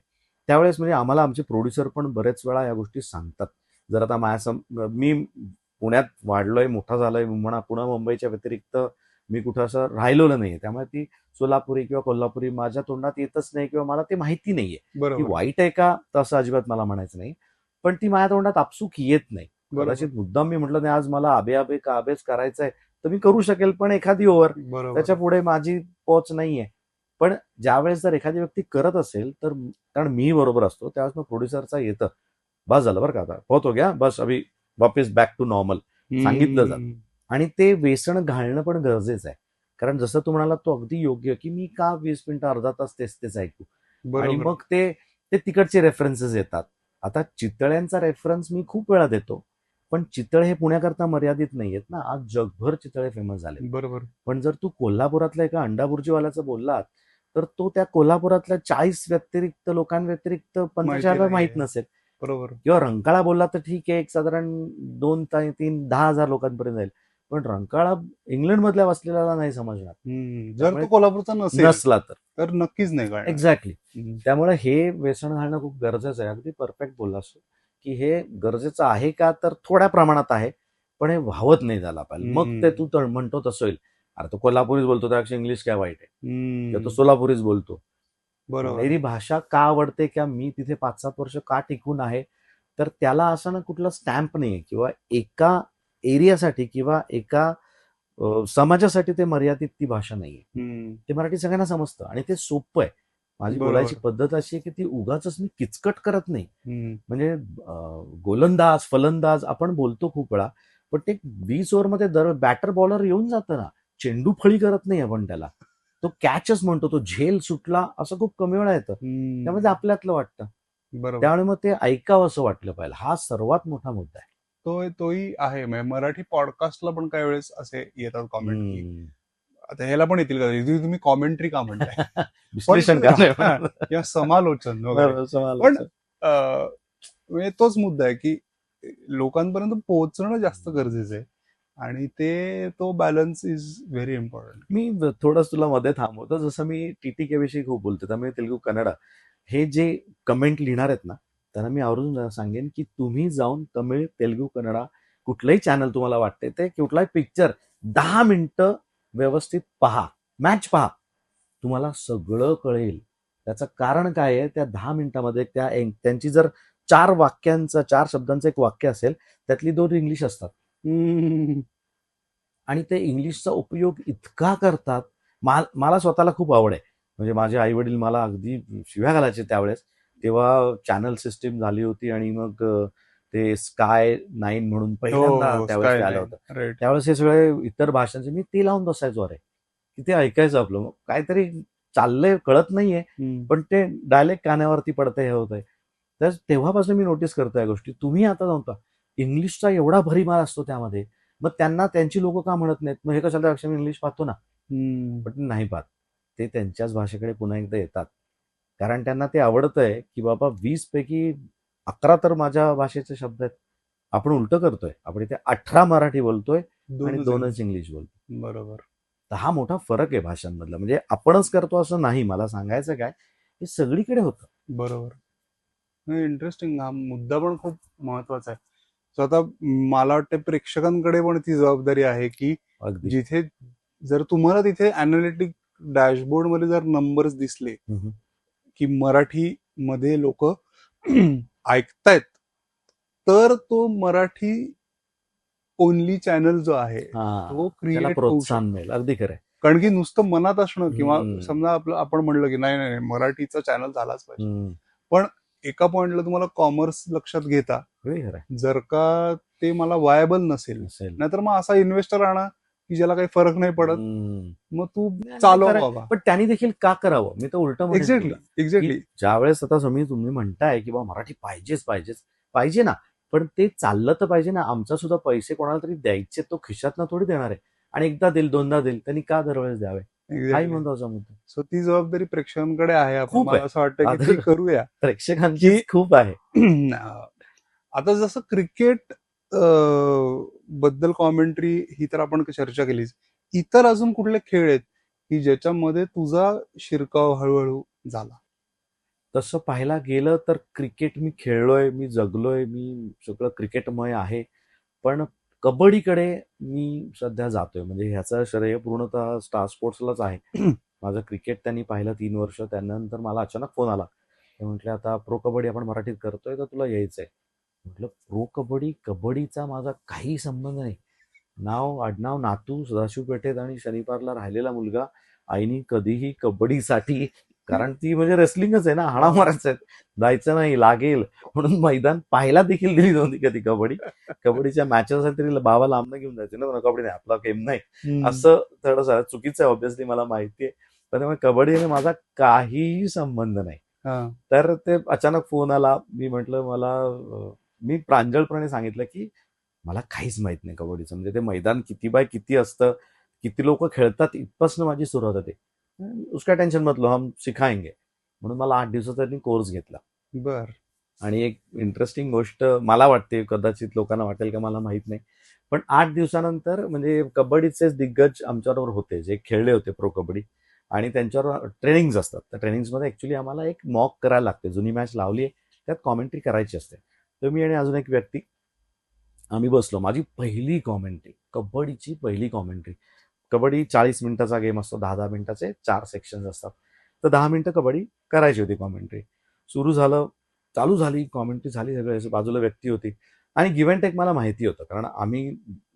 त्यावेळेस म्हणजे आम्हाला आमचे प्रोड्युसर पण बरेच वेळा या गोष्टी सांगतात. जर आता मी पुण्यात वाढलोय, मोठा झालोय म्हणा, पुणे मुंबईच्या व्यतिरिक्त मी कुठं असं राहिलेलं नाहीये. त्यामुळे ती सोलापुरी किंवा कोल्हापुरी माझ्या तोंडात येतच नाही किंवा मला ते माहिती नाहीये. ती बरोबर वाईट आहे का तसं अजिबात मला म्हणायचं नाही. पण ती माझ्या तोंडात आपसूक येत नाही. बरोबर कदाचित मुद्दाम मी म्हटलं नाही आज मला आबे आबे का आबेच करायचंय तर मी करू शकेल, पण एखादी ओव्हर बरोबर त्याच्या पुढे माझी पोच नाहीये. पण ज्यावेळेस जर एखादी व्यक्ती करत असेल तर कारण मी बरोबर असतो त्यावेळेस मग प्रोड्युसरचा येतं बस झालं बरं का आता बहुत हो गया बस अभी वापिस बॅक टू नॉर्मल सांगितलं जातं. आणि ते वेसण घालणं पण गरजेचं आहे. कारण जसं तू म्हणाला तो अगदी योग्य की मी का 20 मिनिटं अर्धा तास तेच तेच ऐकू. आणि बरोबर मग ते ते तिकडचे रेफरन्सेस येतात. आता चितळ्यांचा रेफरन्स मी खूप वेळा देतो. पण चितळे हे पुण्याकरता मर्यादित नाहीयेत ना, आज जगभर चितळे फेमस झाले. बरोबर पण जर तू कोल्हापुरातल्या एका अंडा बुर्जीवाल्याचं बोललात तर तो त्या कोल्हापुरातल्या 40 व्यतिरिक्त लोकांव्यतिरिक्त माहिती 45 माहीत नाहीये. नसेल. बरोबर किंवा रंकाळा बोलला तर ठीक आहे, एक साधारण 2-3-10,000 लोकांपर्यंत जाईल. पण रंकाळा इंग्लंडमधल्या वसलेल्याला नाही समजणार. जर त्यामुळे तो कोल्हापूरचा नसेल नसला तर तर नक्कीच नाही कळणार. एक्झॅक्टली. त्यामुळे हे व्यसन घालणं खूप गरजेचं आहे. अगदी परफेक्ट बोललास की हे गरजेचं आहे का तर थोड्या प्रमाणात आहे, पण हे व्हावत नाही झाला पाहिजे. मग ते तू म्हणतो तसं होईल. अरे तो कोल्हापुरीच बोलतो त्यापेक्षा इंग्लिश काय वाईट आहे, किंवा तो सोलापुरीच बोलतो. बरोबर पुणेरी भाषा का आवडते किंवा मी तिथे 5-7 वर्ष का टिकून आहे, तर त्याला असं ना कुठला स्टॅम्प नाहीये किंवा एका एरियासाठी किंवा एका समाजासाठी ते मर्यादित ती भाषा नाहीये. ते मराठी सगळ्यांना समजतं आणि ते सोपं आहे. माझी बोलायची पद्धत अशी आहे की ती उगाच मी किचकट करत नाही. म्हणजे गोलंदाज फलंदाज आपण बोलतो खूप वेळा, पण ते 20 ओव्हरमध्ये बॅटर बॉलर येऊन जातं ना, चेंडू फळी करत नाही आपण त्याला. तो कॅचच म्हणतो, तो झेल सुटला असं खूप कमी वेळा येतं. त्यामध्ये आपल्यातलं वाटतं. बरोबर त्यामुळे मग ते ऐकावं असं वाटलं पाहिजे. हा सर्वात मोठा मुद्दा आहे. तोही आहे. म्हणजे मराठी पॉडकास्टला पण काही वेळेस असे येतात कॉमेंट की हम्म. आता ह्याला पण येतील का तुम्ही कॉमेंट्री का म्हणताय विश्लेषण का नाही? या समालोचन वगैरे. बरोबर, पण समालोचन. म्हणजे तोच मुद्दा आहे की लोकांपर्यंत पोहोचणं जास्त गरजेचं आहे आणि तो बॅलन्स इज व्हेरी इम्पॉर्टंट. मी थोडंच तुला मध्ये थांबवतो. जसं मी टीटीके विषयी खूप बोलतो, त्यामुळे तेलुगू कन्नडा हे जे कमेंट लिहिणार आहेत ना, त्यांना मी आवर्जून सांगेन की तुम्ही जाऊन तमिळ, तेलुगू, कन्नडा कुठलंही चॅनल तुम्हाला वाटते ते कुठलाही पिक्चर 10 मिनिटं व्यवस्थित पहा, मॅच पहा, तुम्हाला सगळं कळेल. त्याचं कारण काय आहे, त्या 10 मिनिटामध्ये त्यांची जर 4 शब्दांचं एक वाक्य असेल, त्यातली 2 इंग्लिश असतात. आणि ते इंग्लिशचा उपयोग इतका करतात. मला स्वतःला खूप आवड आहे. म्हणजे माझे आई वडील मला अगदी शिव्या घालायचे त्यावेळेस. तेव्हा चॅनल सिस्टीम झाली होती आणि मग ते स्काय 9 म्हणून पहिल्यांदा त्यावेळेस ते आलं होतं. त्यावेळेस हे सगळे इतर भाषांचे मी ते लावून बसायचो. अरे की ते ऐकायचं आपलं काहीतरी चाललंय कळत नाहीये, पण ते डायलेक्ट कानावरती पडतंय, हे होतंय. तर तेव्हापासून मी नोटीस करतो या गोष्टी. तुम्ही आता जाणता इंग्लिशचा एवढा भरीमार असतो त्यामध्ये, मग त्यांना त्यांची लोक का म्हणत नाहीत, मग हे कशाला त्यापेक्षा मी इंग्लिश पाहतो ना. पण नाही पाहत. ते त्यांच्याच भाषेकडे पुन्हा एकदा येतात, कारण त्यांना ते आवडतंय की बाबा 20 पैकी 11 तर माझ्या भाषेचे शब्द आहेत. आपण उलट करतोय, आपण इथे 18 मराठी बोलतोय आणि 2च इंग्लिश बोलतोय. बरोबर. तर हा मोठा फरक आहे भाषांमधला. म्हणजे आपणच करतो असं नाही. मला सांगायचं काय, हे सगळीकडे होतं. बरोबर. इंटरेस्टिंग. हा मुद्दा पण खूप महत्वाचा आहे. सो आता मला वाटतं प्रेक्षकांकडे पण ती जबाबदारी आहे की जिथे जर तुम्हाला तिथे अनालिटिक डॅशबोर्ड मध्ये जर नंबर्स दिसले की मराठी मध्ये लोक ऐकतायत, तर तो मराठी ओनली चॅनल जो आहे तो क्रिएट प्रोत्साहन मिळेल. अगदी खरं. कारण की नुसतं मनात असणं किंवा समजा आपण म्हणलं की नाही नाही मराठीचा चॅनल झालाच पाहिजे, पण एका पॉइंटला तुम्हाला कॉमर्स लक्षात घेता जर का ते मला वायबल नसेल, नाहीतर मग असा इन्व्हेस्टर आणा की ज्याला काही फरक नाही पडत, मग तू चालव बाबा. पण त्यांनी देखील का करावं, मी तर उलट म्हणेन. एक्झॅक्टली. ज्यावेळेस आता तुम्ही म्हणताय की बा मराठी पाहिजे ना, पण ते चाललं तर पाहिजे ना. आमचा सुद्धा पैसे कोणाला तरी द्यायचे, तो खिशातनं थोडी देणार आहे. आणि एकदा देईल, दोनदा देईल, त्यांनी का दरवेळेस द्यावे, काही महत्वाचा मुद्दा. सो ती जबाबदारी प्रेक्षकांकडे आहे. मला असं वाटतं की ती करूया. प्रेक्षकांची खूप आहे. आता जसं क्रिकेट बद्दल कॉमेंट्री ही तर आपण चर्चा केलीच. इतर अजून कुठले खेळ आहेत की ज्याच्यामध्ये तुझा शिरकाव हळूहळू झाला? तसं पाहायला गेलं तर क्रिकेट मी खेळलोय, मी जगलोय, मी सगळं क्रिकेटमय आहे. पण कबड्डीकडे मी सध्या जातोय. म्हणजे ह्याचं श्रेय पूर्णतः स्टार स्पोर्ट्सलाच आहे. माझं क्रिकेट त्यांनी पाहिलं 3 वर्ष. त्यानंतर मला अचानक फोन आला. ते म्हटले, "आता प्रो कबड्डी आपण मराठीत करतोय, तर तुला यायचंय." म्हटलं, "प्रो कबड्डी? कबड्डीचा माझा काही संबंध नाही." नाव, आडनाव, नातू, सदाशिव पेठेत आणि शनिवारला राहिलेला मुलगा. आईनी कधीही कबड्डीसाठी, कारण ती म्हणजे रेसलिंगच आहे ना, हाणामाऱ्याच आहेत. जायचं नाही, लागेल म्हणून मैदान पाहायला देखील दिली नव्हती कधी कबड्डी. कबड्डीच्या मॅचेस असेल तरी बाबा लांबनं घेऊन जायचे ना, कबड्डी नाही, आपला गेम नाही. असं थोडंसं चुकीचं आहे, ऑब्व्हियसली मला माहिती आहे. पण त्यामुळे कबड्डीने माझा काहीही संबंध नाही. हा. तर ते अचानक फोन आला. मी म्हटलं मी प्रांजळपणे सांगितलं की मला काहीच माहित नाही कबड्डीचं. म्हणजे ते मैदान किती बाय किती असतं, किती लोक खेळतात, इथपासून माझी सुरुवात होते. उसका टेन्शन मत लो, हम सिखाएंगे. म्हणून मला 8 दिवसाचा त्यांनी कोर्स घेतला. बर. आणि एक इंटरेस्टिंग गोष्ट मला वाटते, कदाचित लोकांना वाटेल का मला माहित नाही, पण 8 दिवसानंतर म्हणजे कबड्डीचेच दिग्गज आमच्याबरोबर होते, जे खेळले होते प्रो कबड्डी, आणि त्यांच्यावर ट्रेनिंग्ज असतात. त्या ट्रेनिंग्समध्ये ऍक्च्युली आम्हाला एक मॉक करायला लागते. जुनी मॅच लावली आहे, त्यात कॉमेंट्री करायची असते. तर मी आणि अजून एक व्यक्ती आम्ही बसलो. माझी पहिली कॉमेंट्री, कबड्डीची पहिली कॉमेंट्री. कबड्डी 40 मिनिटाचा गेम असतो, 10-10 मिनिटाचे 4 सेक्शन्स असतात. तर 10 मिनिटं कबड्डी करायची होती कॉमेंट्री. सुरू झालं, चालू झाली, कॉमेंट्री झाली, सगळे बाजूला व्यक्ती होती. आणि गिव्ह अँड टेक मला माहिती होतं, कारण आम्ही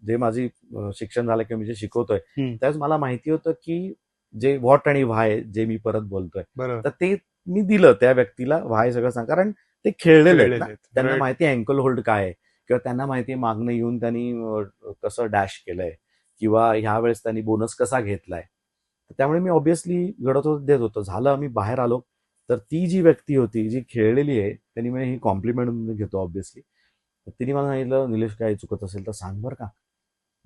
जे माझी शिक्षण झालं किंवा मी जे शिकवतोय, त्यावेळेस मला माहिती होतं की जे व्हॉट आणि व्हाय जे मी परत बोलतोय, तर ते मी दिलं त्या व्यक्तीला. व्हाय सगळं सांग, कारण ते खेळलेले आहेत ना, त्यांना माहिती आहे अँकल होल्ड काय आहे, किंवा त्यांना माहिती आहे मागणं येऊन त्यांनी कसं डॅश केलंय, किंवा ह्या वेळेस त्यांनी बोनस कसा घेतलाय. त्यामुळे मी ऑब्व्हियसली घडत देत होतो. झालं, आम्ही बाहेर आलो, तर ती जी व्यक्ती होती जी खेळलेली आहे, त्यांनी म्हणजे ही कॉम्प्लिमेंट घेतो ऑब्व्हियसली. तिने मला सांगितलं, "निलेश, काही चुकत असेल तर सांग बरं का."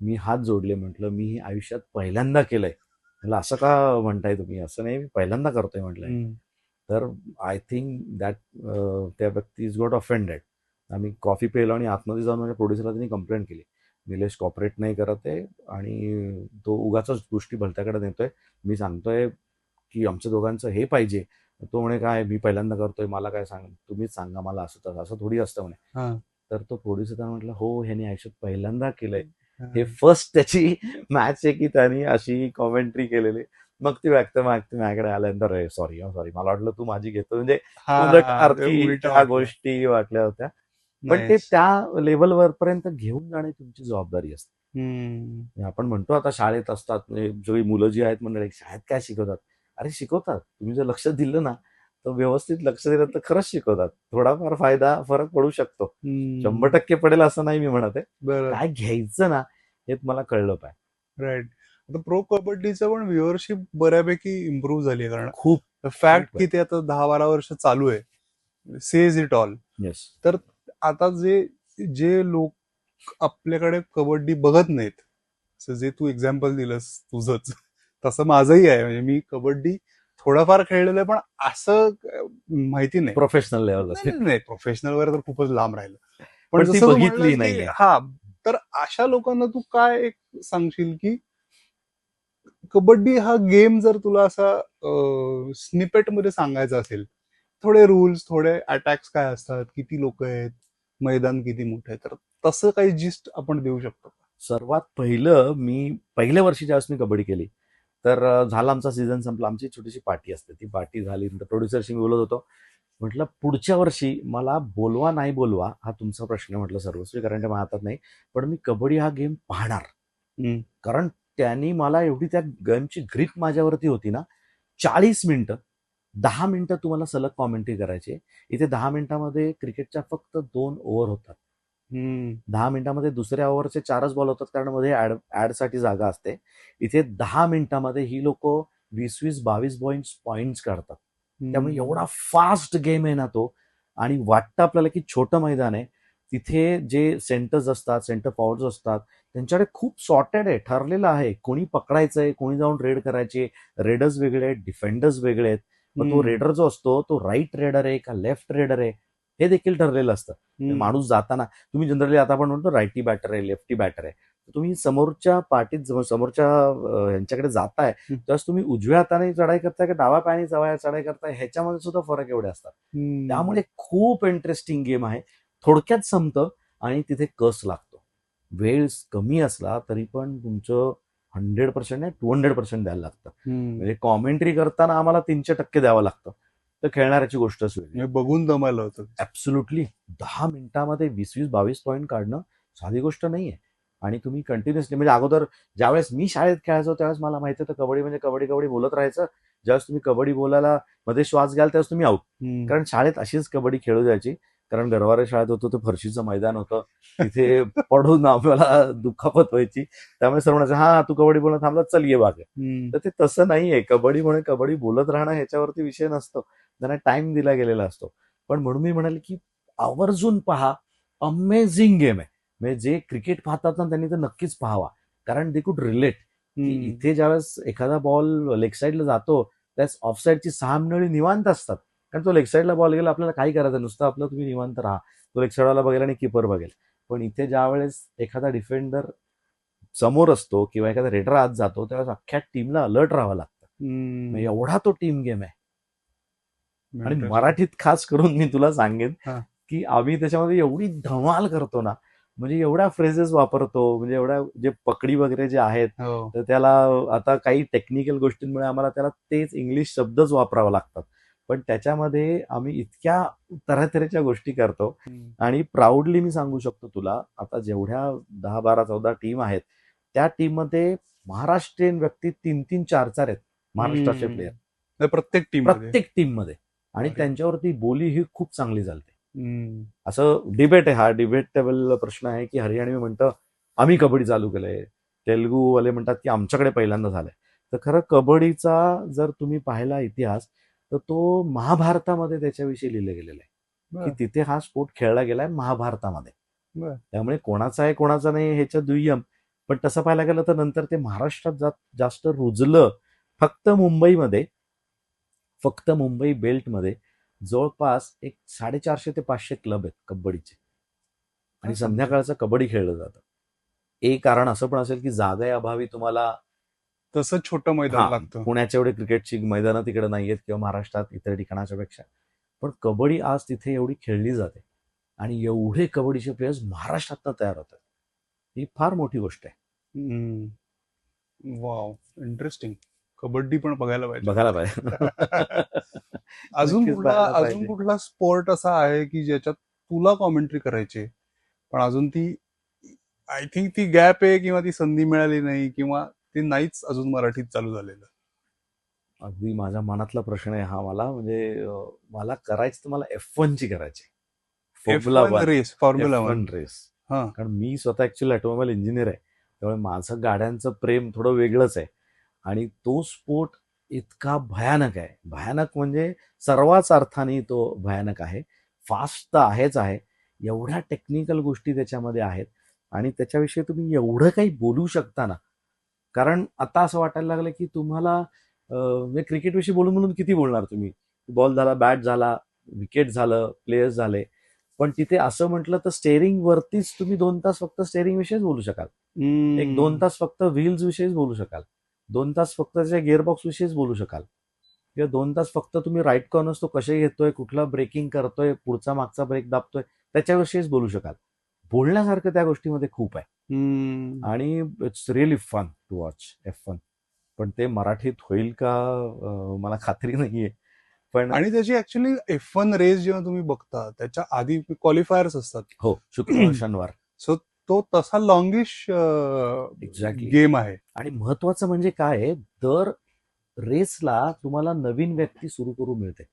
मी हात जोडले, म्हटलं, "मी हे आयुष्यात पहिल्यांदा केलंय." म्हटलं, "असं का म्हणताय तुम्ही?" "असं नाही, मी पहिल्यांदा करतोय," म्हटलंय. तर आय थिंक दॅट त्या व्यक्ती इज गॉट ऑफेंडेड. आम्ही कॉफी पेलो आणि आतमध्ये जाऊन माझ्या प्रोड्युसरला त्यांनी कंप्लेंट केली, "निलेश कॉपरेट नाही करत आहे आणि तो उगाच गोष्टी भलत्याकडे नेतोय. मी सांगतोय की आमच्या दोघांचं हे पाहिजे." तो म्हणे, "काय, मी पहिल्यांदा करतोय, मला काय सांग, तुम्हीच सांगा मला, असं तसं असं थोडी असतं," म्हणे. तर तो प्रोड्युसर म्हटलं, "हो, ह्याने आयुष्यात पहिल्यांदा केलंय. हे फर्स्ट त्याची मॅच आहे की त्यांनी अशी कॉमेंट्री केलेली." मग ती व्यक्त माझ्याकडे आल्यानंतर, सॉरी मला वाटलं तू माझी घेतो, म्हणजे उलट अर्थी त्या गोष्टी वाटल्या होत्या. पण ते त्या लेवलवर पर्यंत घेऊन जाणे तुमची जबाबदारी असते. आपण म्हणतो आता शाळेत असतात, म्हणजे सगळी मुलं जी आहेत मंडळी, शाळेत काय शिकवतात? अरे शिकवतात, तुम्ही जर लक्ष दिलं ना, तर व्यवस्थित लक्ष दिलं तर खरंच शिकवतात. थोडाफार फरक पडू शकतो. 100% पडेल असं नाही मी म्हणत आहे. काय घ्यायचं ना, हे तुम्हाला कळलं पाहिजे. राईट. आता प्रो कबड्डीचं पण व्ह्युअरशिप बऱ्यापैकी इम्प्रूव्ह झाली आहे, कारण खूप फॅक्ट की ते आता 10-12 वर्ष चालू आहे, सेज इट ऑल. तर आता जे लोक आपल्याकडे कबड्डी बघत नाहीत, जे तू एक्झाम्पल दिलंस तुझंच, तसं माझंही आहे. म्हणजे मी कबड्डी थोडाफार खेळलेलं आहे, पण असं माहिती नाही प्रोफेशनल लेवल. नाही, प्रोफेशनल वगैरे तर खूपच लांब राहिलं. पण जसं बघितली नाही. हा, तर अशा लोकांना तू काय एक सांगशील की कबड्डी हा गेम जर तुला असा स्निपेट मध्ये सांगायचा असेल, थोडे रूल्स, थोडे अटॅक्स काय असतात, किती लोक आहेत, मैदान किती मोठं आहे, तर तसं काही जिस्ट आपण देऊ शकतो? सर्वात पहिलं, मी पहिल्या वर्षी ज्यावेळेस मी कबड्डी केली, तर झाला आमचा सीझन संपला, आमची छोटीशी पार्टी असते, ती पार्टी झाली, नंतर प्रोड्युसरशी मी बोलत होतो. म्हटलं, पुढच्या वर्षी मला बोलवा नाही बोलवा हा तुमचा प्रश्न, म्हटलं सर्वस्वी, कारण माझ्या हातात नाही, पण मी कबड्डी हा गेम पाहणार. कारण त्यांनी मला एवढी त्या गेमची ग्रीप माझ्यावरती होती ना. 40 मिनिटं, 10 मिनिटं तुम्हाला सलग कॉमेंट्री करायची. इथे 10 मिनिटांमध्ये क्रिकेटच्या फक्त 2 ओव्हर होतात. 10 मिनिटांमध्ये दुसऱ्या ओव्हरचे 4च बॉल होतात, कारण मध्ये ऍडसाठी जागा असते. इथे 10 मिनिटांमध्ये ही लोक 20-20, 22 पॉइंट्स काढतात. त्यामुळे एवढा फास्ट गेम आहे ना तो. आणि वाटतं आपल्याला की छोटं मैदान आहे, तिथे जे सेंटर्स असतात, सेंटर फॉरवर्ड्स असतात, त्यांच्याकडे खूप सॉर्टेड आहे, ठरलेलं आहे, कोणी पकडायचंय, कोणी जाऊन रेड करायचे. रेडर्स वेगळे आहेत, डिफेंडर्स वेगळे आहेत. मग तो रेडर जो असतो, तो राईट रेडर आहे का लेफ्ट रेडर आहे, हे देखील ठरलेलं असतं. माणूस जाताना, तुम्ही जनरली आता आपण म्हणतो रायटी बॅटर आहे, लेफ्टी बॅटर आहे, तुम्ही समोरच्या पार्टीत समोरच्या ह्यांच्याकडे जाताय त्यावेळेस तुम्ही उजव्या हाताने चढाई करताय की डाव्या पायाने चढाई करताय ह्याच्यामध्ये सुद्धा फरक एवढे असतात. त्यामुळे खूप इंटरेस्टिंग गेम आहे. थोडक्यात संपतं आणि तिथे कस लागतो. वेळ कमी असला तरी पण तुमचं 100% नाही 200% द्यायला लागतं. म्हणजे कॉमेंट्री करताना आम्हाला 300% द्यावं लागतं. तर खेळणाऱ्याची गोष्टच वेगळी. बघून दमायला होतं. ऍब्सोल्युटली 10 मिनिटामध्ये 20-22 पॉईंट काढणं साधी गोष्ट नाहीये. आणि तुम्ही कंटिन्युअसली म्हणजे अगोदर ज्यावेळेस मी शाळेत खेळायचो त्यावेळेस मला माहिती होतं कबड्डी म्हणजे कबड्डी कबड्डी बोलत राहायचं. ज्यावेळेस तुम्ही कबड्डी बोलायला मध्ये श्वास घ्याल त्यावेळेस तुम्ही आउट. कारण शाळेत अशीच कबड्डी खेळू जायची. कारण गरवारे शाळेत होतो ते फरशीचं मैदान होतं. तिथे पडून आम्हाला दुखापत व्हायची. त्यामुळे सर म्हणायचं हा तू कबड्डी बोलणं थांबला चल ये बागे. तर ते तसं नाहीये. कबड्डी म्हणून कबड्डी बोलत राहणं ह्याच्यावरती विषय नसतो. त्यांना टाइम दिला गेलेला असतो. पण म्हणून मी म्हणाल की आवर्जून पहा. अमेझिंग गेम आहे. म्हणजे जे क्रिकेट पाहतात ना त्यांनी तर नक्कीच पाहावा. कारण दे कुड रिलेट की इथे ज्यावेळेस एखादा बॉल लेग साईडला जातो त्याच ऑफ साईडची 6 मंडळी निवांत असतात. कारण तो लेग साईडला बॉल गेला आपल्याला काही करायचं नुसतं आपलं तुम्ही निवांत राहा. तो लेग साईडवाला बघेल आणि किपर बघेल. पण इथे ज्यावेळेस एखादा डिफेंडर समोर असतो किंवा एखादा रेडर आत जातो त्यावेळेस अख्ख्या टीमला अलर्ट राहावं लागतं. एवढा तो टीम गेम आहे. आणि मराठीत खास करून मी तुला सांगेन की आम्ही त्याच्यामध्ये एवढी धमाल करतो ना. म्हणजे एवढ्या फ्रेजेस वापरतो म्हणजे एवढ्या जे पकडी वगैरे जे आहेत तर त्याला आता काही टेक्निकल गोष्टींमुळे आम्हाला त्याला तेच इंग्लिश शब्दच वापरावे लागतात. पण त्याच्यामध्ये आम्ही इतक्या तऱ्हेतऱ्हेच्या गोष्टी करतो. आणि प्राऊडली मी सांगू शकतो तुला आता जेवढ्या 10, 12, 14 टीम आहेत त्या टीममध्ये महाराष्ट्रीयन व्यक्ती 3-3, 4-4 आहेत महाराष्ट्राचे प्लेयर प्रत्येक टीम मध्ये. आणि त्यांच्यावरती बोली ही खूप चांगली चालते. असं डिबेट आहे. हा डिबेटेबल प्रश्न आहे की हरियाणवी म्हणतं आम्ही कबड्डी चालू केलंय. तेलुगूवाले म्हणतात की आमच्याकडे पहिल्यांदा झालंय. तर खरं कबड्डीचा जर तुम्ही पाहिला इतिहास तर तो महाभारतामध्ये त्याच्याविषयी लिहिलं गेलेलं आहे की तिथे हा स्पोर्ट खेळला गेलाय महाभारतामध्ये. त्यामुळे कोणाचा आहे कोणाचा नाही ह्याच्या दुय्यम. पण तसं पाहायला गेलं तर नंतर ते महाराष्ट्रात जास्त रुजलं. फक्त मुंबई बेल्टमध्ये जवळपास एक 450 ते 500 क्लब आहेत कबड्डीचे. आणि संध्याकाळचं कबड्डी खेळलं जातं. एक कारण असं पण असेल की जागा अभावी तुम्हाला तसं छोटं मैदान लागतं. पुण्याच्या एवढे क्रिकेटची मैदानं तिकडे नाहीयेत किंवा महाराष्ट्रात इतर ठिकाणाच्या पेक्षा. पण कबड्डी आज तिथे एवढी खेळली जाते आणि एवढे कबड्डीचे प्लेयर्स महाराष्ट्रात तयार होतात. ही फार मोठी गोष्ट आहे. Wow interesting. कबड्डी पण बघायला पाहिजे. अजून कुठला स्पोर्ट असा आहे की ज्याच्यात तुला कॉमेंट्री करायची पण अजून ती आय थिंक ती गॅप आहे किंवा ती संधी मिळाली नाही किंवा ते नाहीच अजून मराठीत चालू झालेलं. अगदी माझ्या मनातला प्रश्न आहे हा. मला करायचं तर मला F1 ची करायची. Formula one race. कारण मी स्वतः ऍक्च्युअली ऑटोमोबाईल इंजिनियर आहे. त्यामुळे माझं गाड्यांचं प्रेम थोडं वेगळंच आहे. आणि तो स्पोर्ट इतका भयानक आहे. भयानक म्हणजे सर्वच अर्थाने तो भयानक आहे. फास्ट तर आहेच आहे. एवढ्या टेक्निकल गोष्टी त्याच्यामध्ये आहेत आणि त्याच्याविषयी तुम्ही एवढं काही बोलू शकता ना. कारण आता असं वाटायला लागलं की तुम्हाला क्रिकेटविषयी बोलून किती बोलणार तुम्ही. बॉल झाला, बॅट झाला, विकेट झालं, प्लेयर्स झाले. पण तिथे असं म्हटलं तर स्टेअरिंग वरतीच तुम्ही 2 तास फक्त स्टेअरिंग विषयीच बोलू शकाल. 1-2 तास फक्त व्हील्स विषयीच बोलू शकाल. 2 तास फक्त त्याच्या गिअरबॉक्स विषयीच बोलू शकाल. किंवा 2 तास फक्त तुम्ही राईट कॉर्नर्स तो कसे घेतोय, कुठला ब्रेकिंग करतोय, पुढचा मागचा ब्रेक दाबतोय त्याच्याविषयीच बोलू शकाल. बोलण्यासारखं त्या गोष्टीमध्ये खूप आहे. आणि it's really fun to watch F1. पण ते मराठीत होईल का मला खात्री नाहीये. पण आणि त्याची ऍक्च्युअली F1 रेस जेव्हा तुम्ही बघता त्याच्या आधी क्वालिफायर्स असतात. हो, शुक्रवार शनिवार. सो तो तसा लॉंगिश एक्झॅक्टली गेम आहे. आणि महत्वाचं म्हणजे काय आहे, दर रेसला तुम्हाला नवीन व्यक्ती सुरू करू मिळते.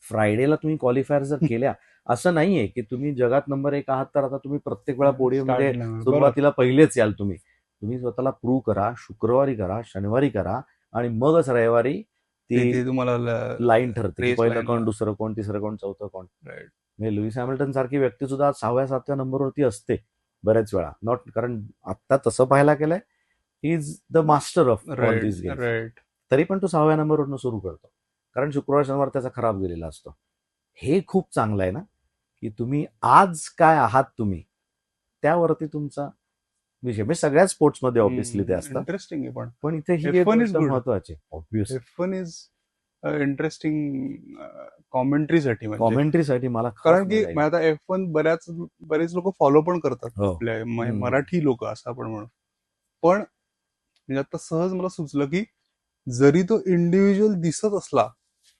फ्रायडेला तुम्ही क्वालिफायर जर केल्या असं नाहीये की तुम्ही जगात नंबर 1 आहात तर आता तुम्ही प्रत्येक वेळा पोडियममध्ये सुरुवातीला पहिलेच याल. तुम्ही स्वतःला प्रूव्ह करा. शुक्रवारी करा, शनिवारी करा आणि मगच रविवारी ती तुम्हाला लाईन ठरते. पहिलं कोण, दुसरं कोण, तिसरं कोण, चौथं कोण. म्हणजे लुईस हॅमिल्टन सारखी व्यक्ती सुद्धा 6व्या 7व्या नंबरवरती असते बऱ्याच वेळा. नॉट कारण आता तसं पाहायला गेलंय he is the master of all this games. तरी पण तो 6व्या नंबरवरून सुरू करतो कारण शुक्रवार शनिवार त्याचा खराब गेलेला असतो. हे खूप चांगलं आहे ना की तुम्ही आज काय आहात तुम्ही त्यावरती तुमचा विषय म्हणजे सगळ्याच स्पोर्ट्समध्ये ऑब्व्हियसली ते असतात, इंटरेस्टिंग आहे. पण पण इथे ही एक F1 is गोष्ट good. महत्वाची ऑब्व्हियस. F1 इज इंटरेस्टिंग कॉमेंट्रीसाठी, म्हणजे कॉमेंट्रीसाठी मला खास कारण की मजा येईल. आता F1 बरेच लोक फॉलो पण करतात, हो. आपल्या हम्म. मराठी लोक असं आपण म्हणू. पण म्हणजे आता सहज मला सुचलं की जरी तो इंडिव्हिज्युअल दिसत असला,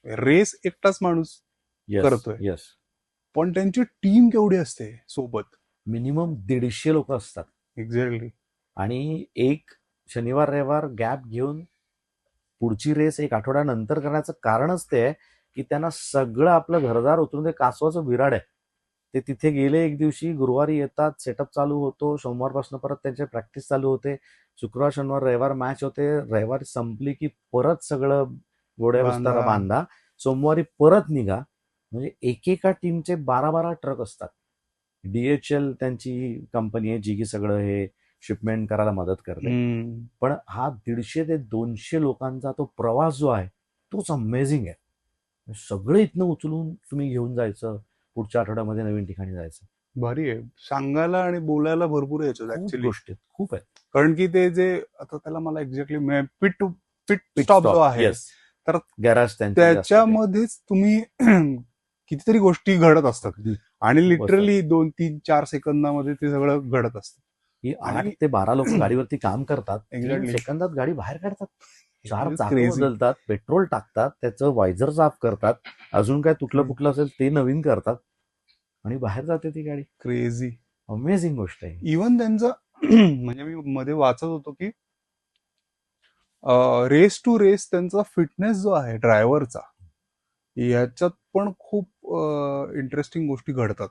रेस एकटाच माणूस येस करतोय, येस. पण त्यांची टीम केवढी असते सोबत. मिनिमम 150 लोक असतात एक्झॅक्टली. आणि एक शनिवार रविवार गॅप घेऊन पुढची रेस एक आठवड्यानंतर करण्याचं कारणच ते आहे की त्यांना सगळं आपलं घरदार उतरून ते कासवाचं विराड आहे. ते तिथे गेले एक दिवशी, गुरुवारी येतात, सेटअप चालू होतो, सोमवारपासून परत त्यांचे प्रॅक्टिस चालू होते, शुक्रवार शनिवार रविवार मॅच होते, रविवारी संपली की परत सगळं गोड्या विस्तारा बांधा, सोमवारी परत निघा. म्हणजे एकेका टीमचे 12-12 ट्रक असतात. DHL त्यांची कंपनी आहे जी की सगळं हे शिपमेंट करायला मदत करते. पण हा 150 ते 200 लोकांचा तो प्रवास जो आहे तोच अमेझिंग आहे. सगळं इथनं उचलून तुम्ही घेऊन जायचं, पुढच्या आठवड्यामध्ये नवीन ठिकाणी जायचं. भारी आहे. सांगायला आणि बोलायला भरपूर आहे याच्यात खूप ऍक्च्युली. गोष्टी खूप आहेत. कारण की ते जे आता त्याला मला एक्झॅक्टली पिट स्टॉप जो आहे, तर गॅरेज त्याच्यामध्येच तुम्ही कितीतरी गोष्टी घडत असतात आणि लिटरली 2-3-4 सेकंदामध्ये ते सगळं घडत असतं. ही 8 ते 12 लोक गाडीवरती काम करतात. Exactly. 3 सेकंदात गाडी बाहेर काढतात, 4 It's चाकं crazy. बदलतात, पेट्रोल टाकतात, त्याचं वायझर साफ करतात, अजून काय तुटलं फुटलं असेल ते नवीन करतात आणि बाहेर जाते ती गाडी. क्रेझी अमेझिंग गोष्ट आहे. इवन त्यांचं म्हणजे मी मध्ये वाचत होतो की रेस टू रेस त्यांचा फिटनेस जो आहे ड्रायव्हरचा, याच्यात पण खूप इंटरेस्टिंग गोष्टी घडतात.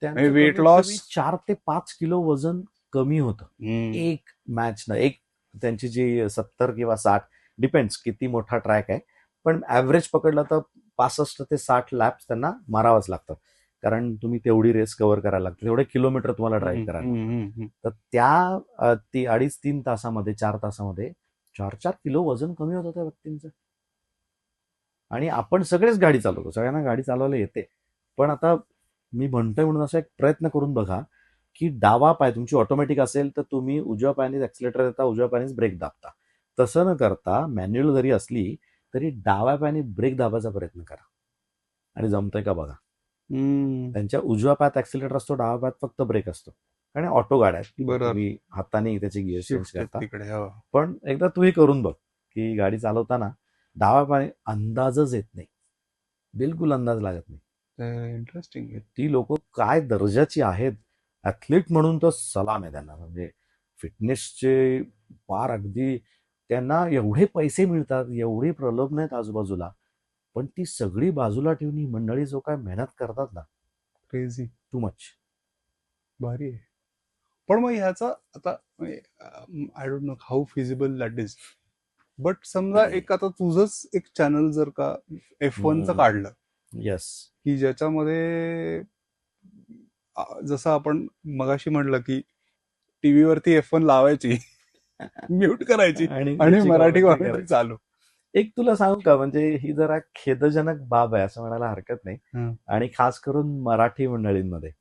वेट लॉस 4 ते 5 किलो वजन कमी होतं एक मॅच ना. एक त्यांची जी 70 किंवा 60 डिपेंड्स किती मोठा ट्रॅक आहे, पण ऍव्हरेज पकडला तर 65 ते 60 लॅप्स त्यांना मारावंच लागतात, कारण तुम्ही तेवढी रेस कव्हर करायला लागते, तेवढे किलोमीटर तुम्हाला ड्राईव्ह करायला लागतं. तर त्या 2.5-3 तासामध्ये 4 तासामध्ये 4-4 किलो वजन कमी होतं त्या व्यक्तींचं. आणि आपण सगळेच गाडी चालवतो, सगळ्यांना गाडी चालवायला येते, पण आता मी म्हणतोय म्हणून असा एक प्रयत्न करून बघा की डावा पाय तुमची ऑटोमॅटिक असेल तर तुम्ही उजव्या पायाने ऍक्सिलेटर देता, उजव्या पायानेच ब्रेक दाबता. तसं न करता मॅन्युअल जरी असली तरी डाव्या पायाने ब्रेक दाबायचा प्रयत्न करा आणि जमतंय का बघा. त्यांच्या उजव्या पायात ऍक्सिलेटर असतो, डाव्या पायात फक्त ब्रेक असतो, आणि ऑटो गाड्या तुम्ही हाताने त्याची गिअर चेंज करता. पण एकदा तूही करून बघ की गाडी चालवताना डाव्या पायाने अंदाजच येत नाही, बिलकुल अंदाज लागत नाही. इंटरेस्टिंग. ती लोक काय दर्जाची आहेत, ऍथलीट म्हणून तर सलाम आहे त्यांना. म्हणजे फिटनेसचे फार अगदी, त्यांना एवढे पैसे मिळतात, एवढी प्रलोभन आहेत आजूबाजूला, पण ती सगळी बाजूला ठेवून ही मंडळी जो काय मेहनत करतात ना, क्रेझी, टू मच. भारी आहे. पण मग ह्याचा आता I don't know how feasible that is, but समजा एक आता तुझंच एक चॅनल जर का F1चं काढलं, येस, की ज्याच्यामध्ये जसं आपण मगाशी म्हटलं की टीव्हीवरती F1 लावायची, म्यूट करायची आणि मराठी कॉमेंट्री चालू. एक तुला सांगू का, म्हणजे ही जरा खेदजनक बाब आहे असं म्हणायला हरकत नाही, आणि खास करून मराठी मंडळींमध्ये.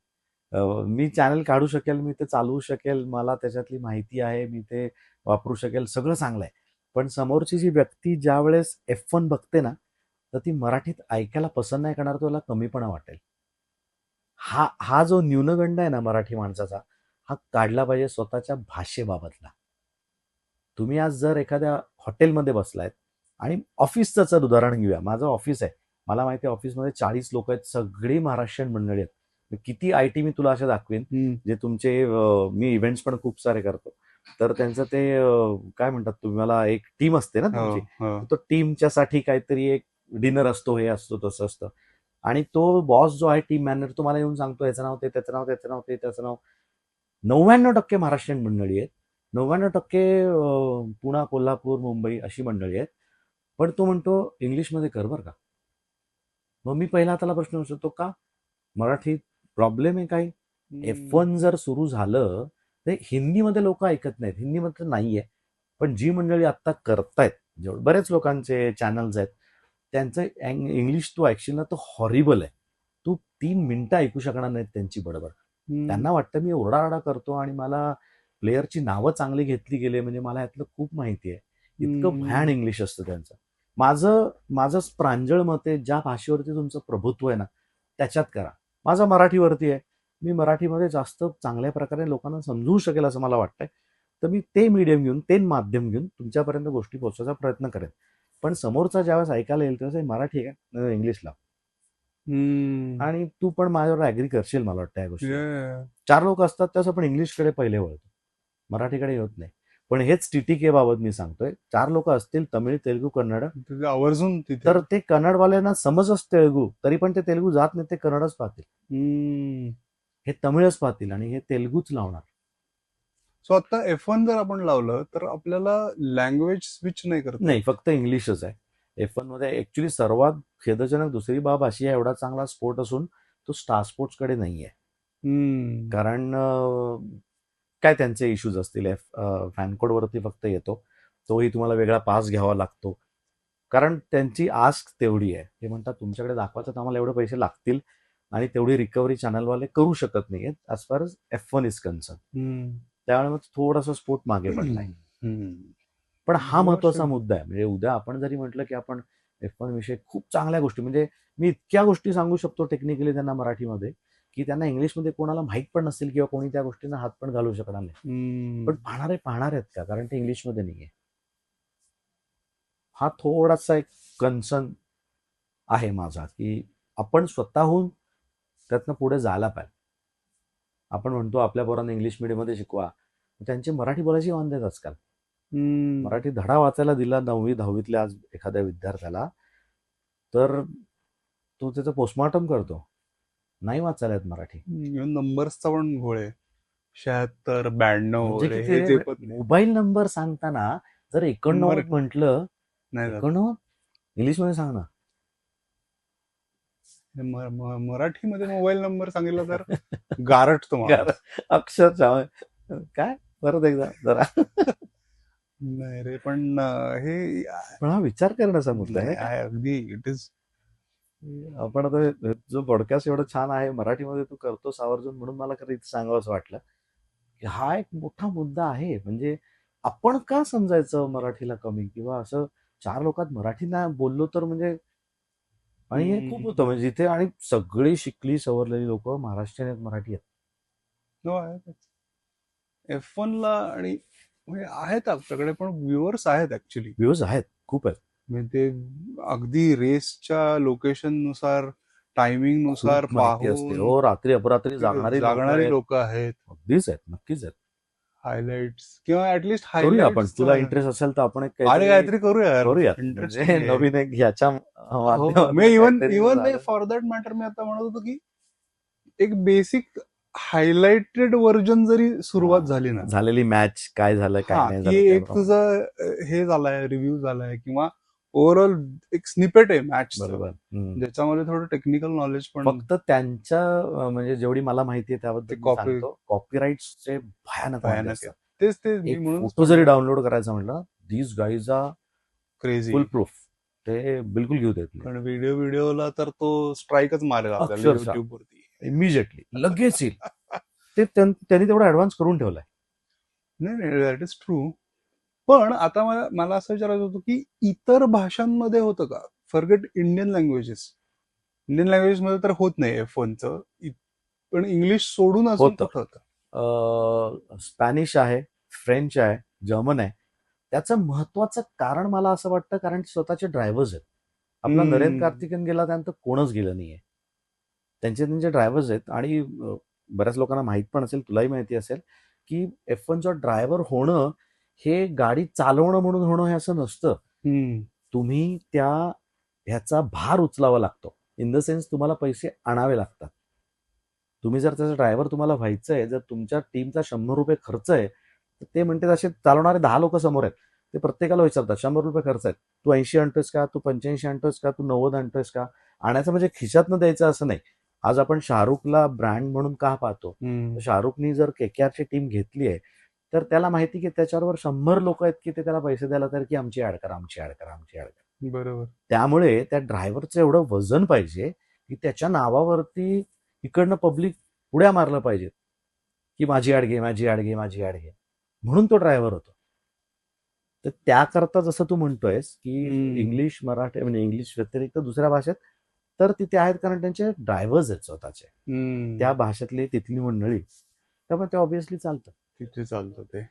मी चॅनल काढू शकेल, मी ते चालवू शकेल, मला त्याच्यातली माहिती आहे, मी ते वापरू शकेल, सगळं चांगलं आहे, पण समोरची जी व्यक्ती ज्या वेळेस F1 बघते ना, तर ती मराठीत ऐकायला पसंत नाही करणार, त्याला कमीपणा वाटेल. हा जो न्यूनगंड आहे ना मराठी माणसाचा, हा काढला पाहिजे स्वतःच्या भाषेबाबतला. तुम्ही आज जर एखाद्या हॉटेलमध्ये बसलायत, आणि ऑफिसचं जर उदाहरण घेऊया, माझं ऑफिस आहे, मला माहिती आहे ऑफिसमध्ये 40 लोक आहेत, सगळी महाराष्ट्रीयन मंडळी आहेत. किती IT मी तुला असे दाखवेन जे तुमचे, मी इव्हेंट्स पण खूप सारे करतो, तर त्यांचं ते काय म्हणतात, तुम्हाला एक टीम असते ना तुमची, तो टीमच्या साठी काहीतरी एक डिनर असतो, हे असतो, तसं असतं, आणि तो बॉस जो आहे, टीम मॅनेजर, तुम्हाला येऊन सांगतो याचं नाव ते, त्याचं नाव, त्याचं नाव ते, त्याचं नाव. 99% महाराष्ट्रीयन मंडळी आहेत, 99% पुणा, कोल्हापूर, मुंबई अशी मंडळी आहेत, पण तो म्हणतो इंग्लिशमध्ये कर बरं का. मग मी पहिला त्याला प्रश्न विचारतो, का मराठीत प्रॉब्लेम आहे काही? F1 जर सुरू झालं तर हिंदीमध्ये लोक ऐकत नाहीत, हिंदीमध्ये नाहीये, पण जी मंडळी आता करतायत, जेवढे बरेच लोकांचे चॅनल्स आहेत, त्यांचं इंग्लिश तू ऐकशील ना तर हॉरिबल आहे. तू 3 मिनिटं ऐकू शकणार नाहीत त्यांची बडबड. त्यांना वाटतं मी ओरडाआरडा करतो आणि मला प्लेयरची नावं चांगली घेतली गेली म्हणजे मला यातलं खूप माहिती आहे. इतकं भयान इंग्लिश असतं त्यांचं. माझं प्रांजळ मत आहे, ज्या भाषेवरती तुमचं प्रभुत्व आहे ना त्याच्यात करा. माझं मराठीवरती आहे. मी मराठीमध्ये जास्त चांगल्या प्रकारे लोकांना समजवू शकेल असं मला वाटतंय. तर मी ते मीडियम घेऊन, ते माध्यम घेऊन तुमच्यापर्यंत गोष्टी पोहोचवायचा प्रयत्न करेन. पण समोरचा ज्यावेळेस ऐकायला येईल तेव्हा मराठी आहे का इंग्लिश लाव. आणि तू पण माझ्यावर ऍग्री करशील मला वाटतं या गोष्टी. 4 लोक असतात तसं पण इंग्लिशकडे पहिले वळतो, मराठीकडे होत नाही. पण हेच TTK बाबत मी सांगतोय. 4 लोक असतील तमिळ, तेलुगू, कन्नड, आवर्जून तर ते कन्नडवाल्यांना समजच तेलुगू, तरी पण ते तेलुगू जात नाही, ते कन्नडच पाहतील. हे तमिळच पाहतील आणि हे तेलुगूच लावणार. सो आता F1 जर आपण लावलं तर आपल्याला लँग्वेज स्विच नाही करत नाही, फक्त इंग्लिशच आहे. F1 मध्ये ऍक्च्युली सर्वात खेदजनक दुसरी बाब अशी आहे, एवढा चांगला स्पोर्ट असून तो स्टार स्पोर्ट्सकडे नाहीये. कारण काय त्यांचे इश्यूज असतील. फॅन कोड वरती फक्त येतो, तोही तुम्हाला वेगळा पास घ्यावा लागतो. कारण त्यांची आस्क तेवढी आहे. ते म्हणतात तुमच्याकडे दाखवायचं तर आम्हाला एवढे पैसे लागतील आणि तेवढी रिकव्हरी चॅनलवाले करू शकत नाहीयेत as far as F1 is concern. त्यामुळे मग थोडासा स्पोर्ट मागे पडलाय. पण हा महत्वाचा मुद्दा आहे. म्हणजे उद्या आपण जरी म्हटलं की आपण F1 विषयी खूप चांगल्या गोष्टी, म्हणजे मी इतक्या गोष्टी सांगू शकतो टेक्निकली त्यांना मराठीमध्ये, की त्यांना इंग्लिशमध्ये कोणाला माहीत पण नसतील किंवा कोणी त्या गोष्टींना हात पण घालू शकणार नाही. पण पाहणार आहेत का, कारण ते इंग्लिशमध्ये नाहीये. हा थोडासा एक कन्सर्न आहे माझा, की आपण स्वतःहून त्यातनं पुढे जायला पाहिजे. आपण म्हणतो आपल्या पोरांना इंग्लिश मीडियममध्ये शिकवा, त्यांची मराठी बोलायची वांदे आहेत आजकाल. मराठी धडा वाचायला दिला 9वी 10वीतल्या आज एखाद्या विद्यार्थ्याला, तर तो त्याचं पोस्टमॉर्टम करतो. नाही वाचायला येत मराठी. नंबर्सचा पण घोळ आहे. 76 92 म्हणजे मोबाईल नंबर सांगताना जर 89 म्हटलं, 89 इंग्लिशमध्ये सांग ना. मराठीमध्ये मोबाईल नंबर सांगितला तर गारटतो अक्षरशः. काय परत एकदा जरा. नाही रे, पण हा विचार करण्याचा मुद्दा आहे. अगदी इट इज. आपण आता जो पॉडकास्ट एवढं छान आहे मराठीमध्ये तू करतोस आवर्जून, म्हणून मला खरं इथे सांगावंसं वाटलं की हा एक मोठा मुद्दा आहे. म्हणजे आपण का समजायचं मराठीला कमी, किंवा असं 4 लोकात मराठी नाही बोललो तर म्हणजे. आणि हे खूप होतं म्हणजे जिथे, आणि सगळी शिकली सवरलेली लोक महाराष्ट्रीयन आहेत, मराठी आहेत. F1 ला आणि आहेत आपल्याकडे पण व्ह्युअर्स आहेत, ऍक्च्युली व्ह्यूज आहेत, खूप आहेत. म्हणजे ते अगदी रेसच्या लोकेशन नुसार, टायमिंग नुसार पाहून, हो, रात्री अपरात्री जागणारी लोक आहेत. अगदीच आहेत, नक्कीच आहेत. हायलाइट्स किंवा ऍटलिस्ट करूया आपण, तुला इंटरेस्ट असेल तर आपण काहीतरी करूया. नवीन एक ह्याच्या इव्हन फॉर दॅट मॅटर मी आता म्हणत होतो की एक बेसिक हायलाइटेड व्हर्जन जरी सुरुवात झाली ना, झालेली मॅच काय झालं काय नाही झालं, एक तुझं हे झालाय, रिव्ह्यू झालाय, किंवा ओव्हरऑल एक स्निपेट आहे मॅच, बरोबर, ज्याच्यामध्ये थोडं टेक्निकल नॉलेज पण. फक्त त्यांच्या म्हणजे जेवढी मला माहिती आहे त्याबद्दल कॉपीराईट्सचे भयानक असतात. तेच फोटो जरी डाउनलोड करायचा म्हटलं, these guys are crazy, foolproof, ते बिलकुल घेऊ देत नाही. पण व्हिडिओला तर तो स्ट्राईकच मारेल आपल्याला युट्यूब वरती इमिजिएटली, लगेच येईल. ते त्यांनी तेवढा ऍडव्हान्स करून ठेवलाय. नाही, दॅट इज ट्रू. पण आता मला असं विचारायचं होतं की इतर भाषांमध्ये होतं का, फॉरगेट इंडियन लँग्वेजेस मध्ये तर होत नाही F1चं, पण इंग्लिश सोडून अजून कुठं होतं? स्पॅनिश आहे, फ्रेंच आहे, जर्मन आहे. त्याचं महत्वाचं कारण मला असं वाटतं, कारण स्वतःचे ड्रायव्हर्स आहेत. आपला नरेंद्र कार्तिकेयन गेला त्यानंतर कोणच गेलं नाहीये. त्यांचे ड्रायव्हर्स आहेत. आणि बऱ्याच लोकांना माहित पण असेल, तुलाही माहिती असेल, की F1चा ड्रायव्हर होणं हे गाडी चालवणं म्हणून होणं हे असं नसतं. तुम्ही ह्याचा भार उचलावा लागतो. इन द सेन्स तुम्हाला पैसे आणावे लागतात. तुम्ही जर त्याचा ड्रायव्हर तुम्हाला व्हायचंय, जर तुमच्या टीमचा 100 रुपये खर्च आहे, तर ते म्हणते असे चालवणारे 10 लोक समोर आहेत, ते प्रत्येकाला विचारतात 100 रुपये खर्च आहेत, तू 80 आणतोयस का, तू 85 आणतोयस का, तू 90 आणतोयस का. आणायचं म्हणजे खिशातनं द्यायचं असं नाही. आज आपण शाहरुखला ब्रँड म्हणून का पाहतो, शाहरुखनी जर KKRची टीम घेतली आहे तर त्याला माहिती की त्याच्यावर 100 लोक आहेत की ते त्याला पैसे द्यायला तर की आमची ऍड करा, आमची ऍड करा, आमची ऍड करा. बरोबर. त्यामुळे त्या ड्रायव्हरचं एवढं वजन पाहिजे की त्याच्या नावावरती इकडनं पब्लिक उड्या मारलं पाहिजे की माझी ऍड घे, माझी ऍड घे, माझी ऍड घे. म्हणून तो ड्रायव्हर होतो. तर त्याकरता जसं तू म्हणतोयस की हम्म. इंग्लिश मराठी म्हणजे इंग्लिश व्यतिरिक्त दुसऱ्या भाषेत तर तिथे आहेत, कारण त्यांचे ड्रायव्हर्स आहेत स्वतःचे त्या भाषेतली तिथली मंडळी, त्यामुळे ते ऑब्व्हियसली चालतं. तिथे चालतं ते.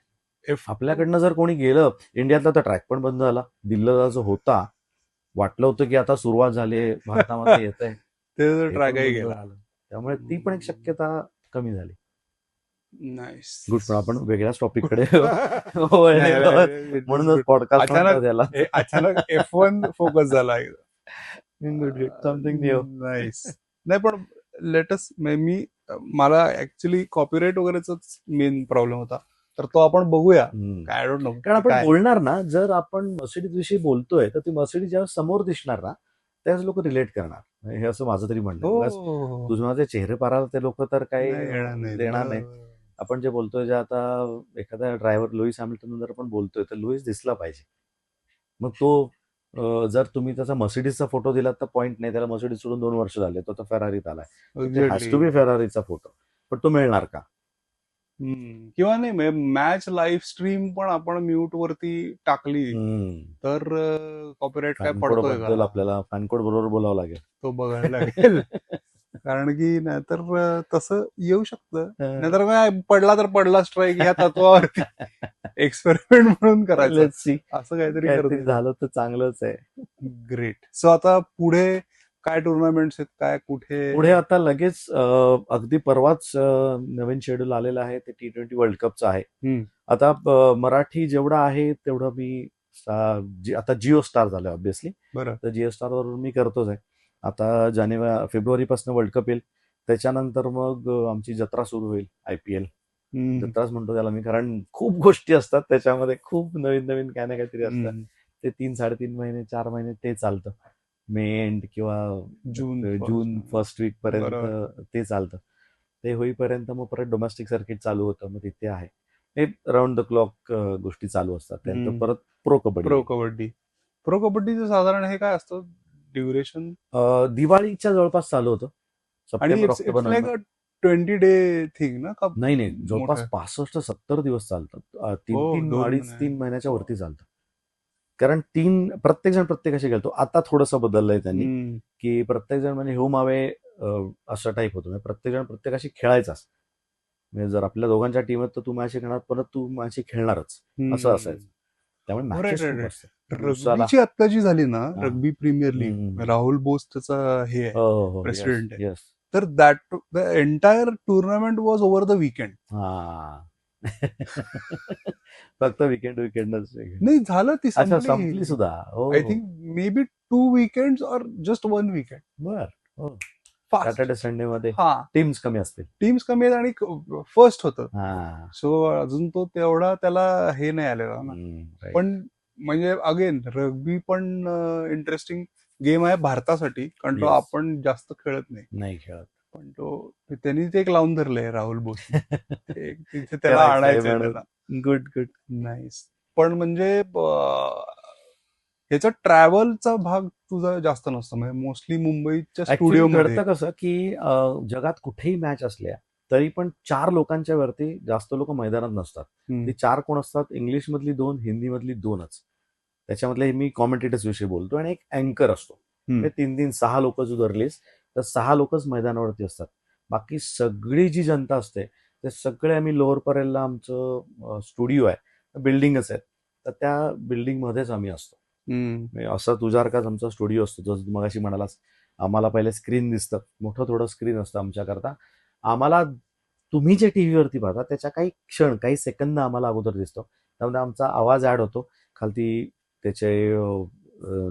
आपल्याकडनं जर कोणी गेलं इंडियातला तर ट्रॅक पण बंद झाला. दिल्लीला जो होता वाटलं होतं की आता सुरुवात झाली भारतामध्ये येत आहे, ते ते पण ट्रॅकही बंद गेला. झालं. त्यामुळे ती पण एक शक्यता कमी झाली. नाईस. गुड, पण आपण वेगळ्याच टॉपिककडे वळलेलो आहोत. म्हणूनच पॉडकास्ट म्हणतात याला. अचानक F1 फोकस झाला good good, something new. Nice. नाही पण लेटस मला ऍक्च्युली कॉपीराईट वगैरेच मेन प्रॉब्लेम होता, तर तो आपण बघूया. आय डोंट नो, कारण आपण बोलणार ना, जर आपण मर्सिडीज विषयी बोलतोय तर ती मर्सिडीज जेव्हा समोर दिसणार ना त्याच लोक रिलेट करणार, हे असं माझं तरी म्हणणं आहे. हो. तुझं माझे चेहरे पाराला ते लोक तर काही देणार नाही. नाही. आपण जे बोलतोय, जे आता एखादा ड्रायव्हर लुईस हॅमिल्टन जर आपण बोलतोय तर लुईस दिसला पाहिजे. मग तो जर तुम्ही त्याचा मर्सिडीजचा फोटो दिलात तर पॉईंट नाही, त्याला मर्सिडीज सोडून 2 वर्ष झाले, तो तर फेरारीत आलाय, हॅज टू बी फेरारीचा फोटो, पण तो मिळणार का? किंवा नाही, मॅच लाईव्ह स्ट्रीम पण आपण म्यूट वरती टाकली तर कॉपीराईट काय फॅनकोड पडतोय बद्दल का, आपल्याला फॅनकोड बरोबर बोलावं लागेल. तो बघायला लागेल. कारण की नाहीतर तसं येऊ शकतं. नाहीतर काय, पडला तर पडला स्ट्राईक ह्या तत्वावरती एक्सपेरिमेंट म्हणून करायचं, Let's see. असं काहीतरी काहीतरी झालं तर चांगलंच आहे. ग्रेट. सो आता पुढे काय टुर्नामेंट्स आहेत, काय कुठे? पुढे आता लगेच अगदी परवाच नवीन शेड्यूल आलेलं आहे, ते T20 वर्ल्ड कपचं आहे. आता मराठी जेवढं आहे तेवढं मी आता जिओ स्टार झालं ऑब्व्हियसली, तर जिओ स्टार वरून मी करतोच आहे. आता फेब्रुवारीपासून वर्ल्ड कप येईल, त्याच्यानंतर मग आमची जत्रा सुरू होईल, IPL जत्राच म्हणतो त्याला मी, कारण खूप गोष्टी असतात त्याच्यामध्ये, खूप नवीन नवीन काय ना काहीतरी असतात. ते 3-3.5 महिने 4 महिने ते चालतं, मे एंड किंवा जून फर्स्ट वीक पर्यंत ते चालतं. ते होईपर्यंत मग परत डोमेस्टिक सर्किट चालू होतं, मग तिथे आहे हे राऊंड द क्लॉक गोष्टी चालू असतात. त्यानंतर परत प्रो कबड्डीचं साधारण हे काय असतं ड्युरेशन? दिवाळीच्या जवळपास चालू होतं, September October November. 20 day thing ना? नाही, जवळपास 65-70 दिवस चालतात, 3 महिन्याच्या वरती चालतं. कारण प्रत्येक जण प्रत्येकाशी खेळतो. आता थोडंसं बदललंय त्यांनी, की प्रत्येक जण म्हणजे होम अवे असं टाईप होतं, म्हणजे प्रत्येक जण प्रत्येकाशी खेळायचाच. म्हणजे जर आपल्या दोघांच्या टीम आहेत तर तू माझ्याशी खेळणार, परत तू माझ्याशी खेळणारच, असं असायचं. त्यामुळे मॅचेस खूप असतात. रग्बीची आता जी झाली ना, rugby premier league, Rahul Bose त्याचा हे आहे, प्रेसिडेंट आहे, तर the entire tournament was over the weekend. फक्त वीकेंडच नाही झालं, ती संपली सुद्धा. I think maybe 2 weekend और जस्ट 1 वीकेंड. बर, सॅटर्डे संडे मध्ये टीम्स कमी असतील, आहेत आणि फर्स्ट होतं, सो अजून तो तेवढा त्याला हे नाही आलेला ना. पण म्हणजे अगेन रग्बी पण इंटरेस्टिंग गेम आहे भारतासाठी, कारण तो आपण जास्त खेळत नाही खेळत, पण त्यांनी ते एक लावून धरलंय राहुल बोस, तिथे त्याला आणायचं. Good nice. पण म्हणजे ह्याचा ट्रॅव्हलचा भाग तुझा जास्त नसतो, म्हणजे मोस्टली मुंबईच्या स्टुडिओ घडतं कसं की जगात कुठेही मॅच असल्या तरी पण 4 लोकांच्या वरती जास्त लोक मैदानात नसतात. ते 4 कोण असतात? इंग्लिश मधली 2, हिंदी मधली 2च. त्याच्यामधले मी कॉमेंटेटर्स विषयी बोलतो, आणि एक अँकर असतो. 3-6 लोक जो धरलीस तर 6 लोकच मैदानावरती असतात. बाकी सगळी जी जनता असते ते सगळे आम्ही लोअर परेलला आमचं स्टुडिओ आहे, बिल्डिंगच आहेत, तर त्या बिल्डिंग मध्येच आम्ही असतो. असं तुझ्यासारखाच आमचा स्टुडिओ असतो, जसं तू मगाशी म्हणालास. आम्हाला पहिले स्क्रीन दिसतं, मोठं थोडं स्क्रीन असतं आमच्याकरता. आम्हाला तुम्ही जे टीव्हीवरती पाहता त्याच्या काही सेकंद आम्हाला अगोदर दिसतो, त्यामुळे आमचा आवाज ऍड होतो खालती, त्याचे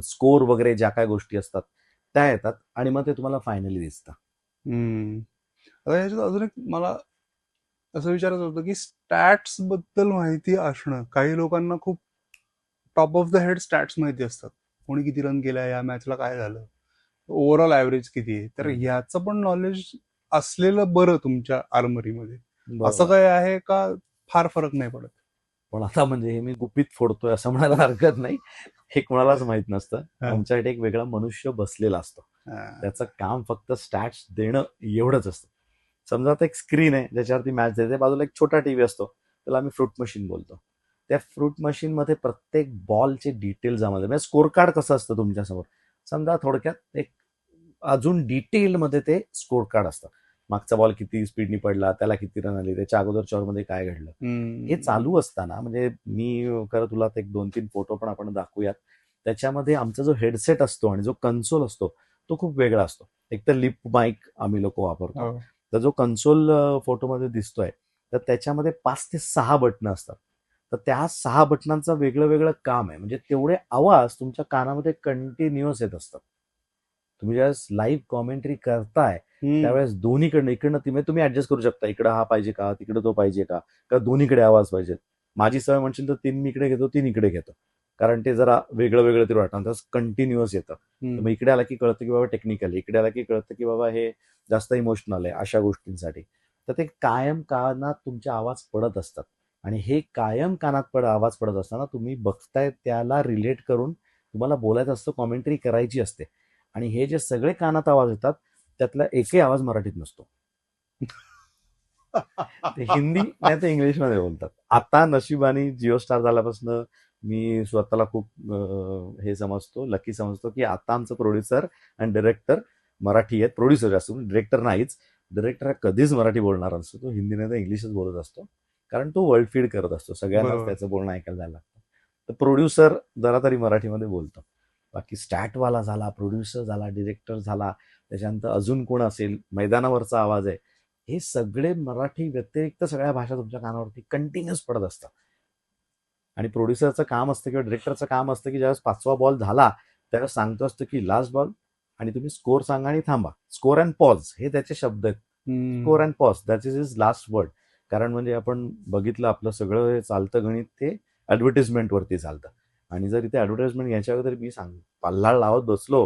स्कोर वगैरे ज्या काय गोष्टी असतात त्या येतात, आणि मग ते तुम्हाला फायनली दिसतं. आता ह्याच्यात अजून एक मला असं विचारायचं होतं की स्टॅट्स बद्दल माहिती असणं, काही लोकांना खूप top of the head stats माहिती असतात, कोणी किती रन केला, या मॅचला काय झालं, ओव्हरऑल ऍव्हरेज किती आहे, तर ह्याचं पण नॉलेज असलेलं बरं तुमच्या आर्मरीमध्ये. असं काय आहे का फार फरक नाही पडत? पण आता म्हणजे हे मी गुपित फोडतोय असं म्हणायला हरकत नाही, हे कोणालाच माहित नसतं. आमच्याकडे एक वेगळा मनुष्य बसलेला असतो, त्याचं काम फक्त स्टॅट्स देणं एवढंच असतं. समजा आता एक स्क्रीन आहे ज्याच्यावरती मॅच देते, बाजूला एक छोटा टीव्ही असतो, त्याला आम्ही फ्रूट मशीन बोलतो. त्या फ्रूट मशीनमध्ये प्रत्येक बॉलचे डिटेल्स आम्हाला, म्हणजे स्कोर कार्ड कसं असतं तुमच्यासमोर, समजा थोडक्यात एक अजून डिटेलमध्ये ते स्कोर कार्ड असतं. मागचा बॉल किती स्पीडनी पडला, त्याला किती रन आली, त्याच्या अगोदरच्या ओव्हरमध्ये काय घडलं, हे चालू असताना, म्हणजे मी खरं तुला एक 2-3 फोटो पण आपण दाखवूयात. त्याच्यामध्ये आमचा जो हेडसेट असतो आणि जो कन्सोल असतो तो खूप वेगळा असतो. एक तर लिप माईक आम्ही लोक वापरतो. हो. तर जो कन्सोल फोटोमध्ये दिसतोय, तर त्याच्यामध्ये 5 ते 6 बटणं असतात. तर त्या 6 बटनांचं वेगळं वेगळं काम आहे. म्हणजे तेवढे आवाज तुमच्या कानामध्ये कंटिन्युअस येत असतात. तुम्ही ज्यावेळेस लाईव्ह कॉमेंट्री करताय त्यावेळेस दोन्हीकडनं, इकडनं तुम्ही ऍडजस्ट करू शकता, इकडं हा पाहिजे का, तिकडं तो पाहिजे का दोन्हीकडे आवाज पाहिजे. माझी सवय म्हणशील तर 3 मी इकडे घेतो, 3 इकडे घेतो, कारण ते जरा वेगळं वेगळं तरी वाटतं, कंटिन्युअस येतं. तर मग इकडे आला की कळतं की बाबा टेक्निकल, इकडे आला की कळतं की बाबा हे जास्त इमोशनल आहे, अशा गोष्टींसाठी. तर ते कायम कानात तुमचे आवाज पडत असतात. आणि हे कायम कानात आवाज पडत असताना तुम्ही बघताय त्याला रिलेट करून तुम्हाला बोलायचं असतं, कॉमेंट्री करायची असते. आणि हे जे सगळे कानात आवाज येतात त्यातला एकही आवाज मराठीत नसतो. ते हिंदी नाही तर इंग्लिशमध्ये बोलतात. आता नशिबाने जिओ स्टार झाल्यापासून मी स्वतःला खूप हे समजतो, लकी समजतो की आता आमचं प्रोड्युसर आणि डिरेक्टर मराठी आहेत. प्रोड्युसर असतो, डिरेक्टर नाहीच. डिरेक्टर कधीच मराठी बोलणार असतो, तो हिंदी नाही तर इंग्लिशच बोलत असतो, कारण तो वर्ल्ड फीड करत असतो, सगळ्यांनाच बरोबर. त्याचं बोलणं ऐकायला जायला लागतं. तर प्रोड्युसर जरा तरी मराठीमध्ये बोलतो. बाकी स्टॅटवाला झाला, प्रोड्युसर झाला, डिरेक्टर झाला, त्याच्यानंतर अजून कोण असेल, मैदानावरचा आवाज आहे, हे सगळे मराठी व्यतिरिक्त सगळ्या भाषा तुमच्या कानावरती कंटिन्युअस पडत असतात. आणि प्रोड्युसरचं काम असतं किंवा डिरेक्टरचं काम असतं की ज्यावेळेस 5वा बॉल झाला त्यावेळेस सांगतो असतं की लास्ट बॉल आणि तुम्ही स्कोर सांगा आणि थांबा. स्कोर अँड पॉज हे त्याचे शब्द आहेत. Score and pause that is is last word. कारण म्हणजे आपण बघितलं आपलं सगळं हे चालतं गणित ते ऍडव्हर्टिजमेंटवरती चालतं. आणि जर इथे ऍडव्हर्टाइजमेंट घ्यायच्या अगोदर मी पल्हाळ लावत बसलो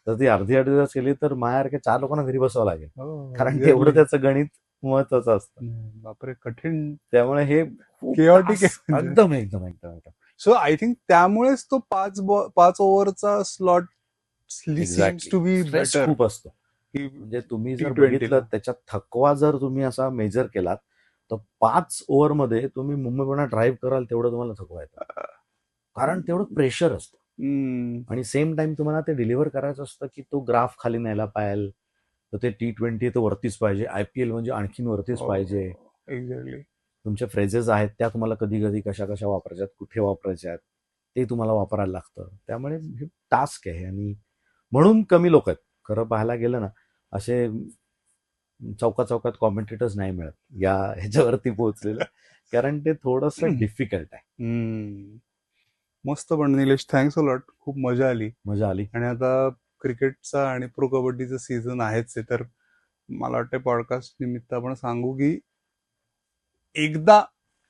तर ती अर्धी ऍडव्हर्टाइज केली तर माझ्यासारख्या 4 लोकांना घरी बसावं लागेल, कारण तेवढं त्याचं गणित महत्वाचं असतं. बापरे, कठीण. त्यामुळे हे Chaotic आहे म्हणजे. एकदम एकदम एकदम एकदम सो आय थिंक त्यामुळेच तो 5 ओव्हरचा slot seems to be stress better. खूप असतो. म्हणजे तुम्ही जर T20 बघितलं ला. त्याच्यात थकवा जर तुम्ही असा मेजर केलात तर 5 ओव्हरमध्ये तुम्ही मुंबईपुणे ड्राईव्ह कराल तेवढं तुम्हाला थकवा येतं, कारण तेवढं प्रेशर असतं. आणि सेम टाइम तुम्हाला ते डिलिव्हर करायचं असतं की तो ग्राफ खाली न्यायला पाहिजे, तर ते T20 तर वरतीच पाहिजे, IPL म्हणजे आणखीन वरतीच पाहिजे. एक्झॅक्टली. तुमच्या फ्रेजेस आहेत त्या तुम्हाला कधी कधी कशा कशा वापरायच्यात, कुठे वापरायच्या आहेत ते तुम्हाला वापरायला लागतं. त्यामुळे हे टास्क आहे आणि म्हणून कमी लोक आहेत. खरं पाहायला गेलं ना, असे चौका चौकात कॉमेंटेटर्स नाही मिळत या ह्याच्यावरती पोहोचलेलं, कारण ते थोडंसं डिफिकल्ट आहे. मस्त. पण निलेश, थँक्स अ लॉट. खूप मजा आली. आणि आता क्रिकेटचा आणि प्रो कबड्डीचा सीझन आहेच आहे, तर मला वाटतं पॉडकास्ट निमित्त आपण सांगू की एकदा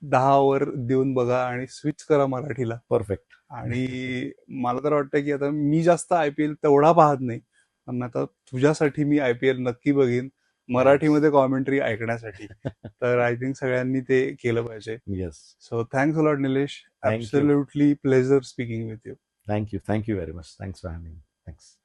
10 ओव्हर देऊन बघा आणि स्विच करा मराठीला. परफेक्ट. आणि मला तर वाटतं की आता मी जास्त IPL तेवढा पाहत नाही, पण आता तुझ्यासाठी मी IPL नक्की बघीन मराठीमध्ये कॉमेंट्री ऐकण्यासाठी. तर आय थिंक सगळ्यांनी ते केलं पाहिजे. Yes. So thanks a lot Nilesh. Thank you. Absolutely pleasure speaking with you. Thank you. Thank you very much. Thanks for having me. Thanks.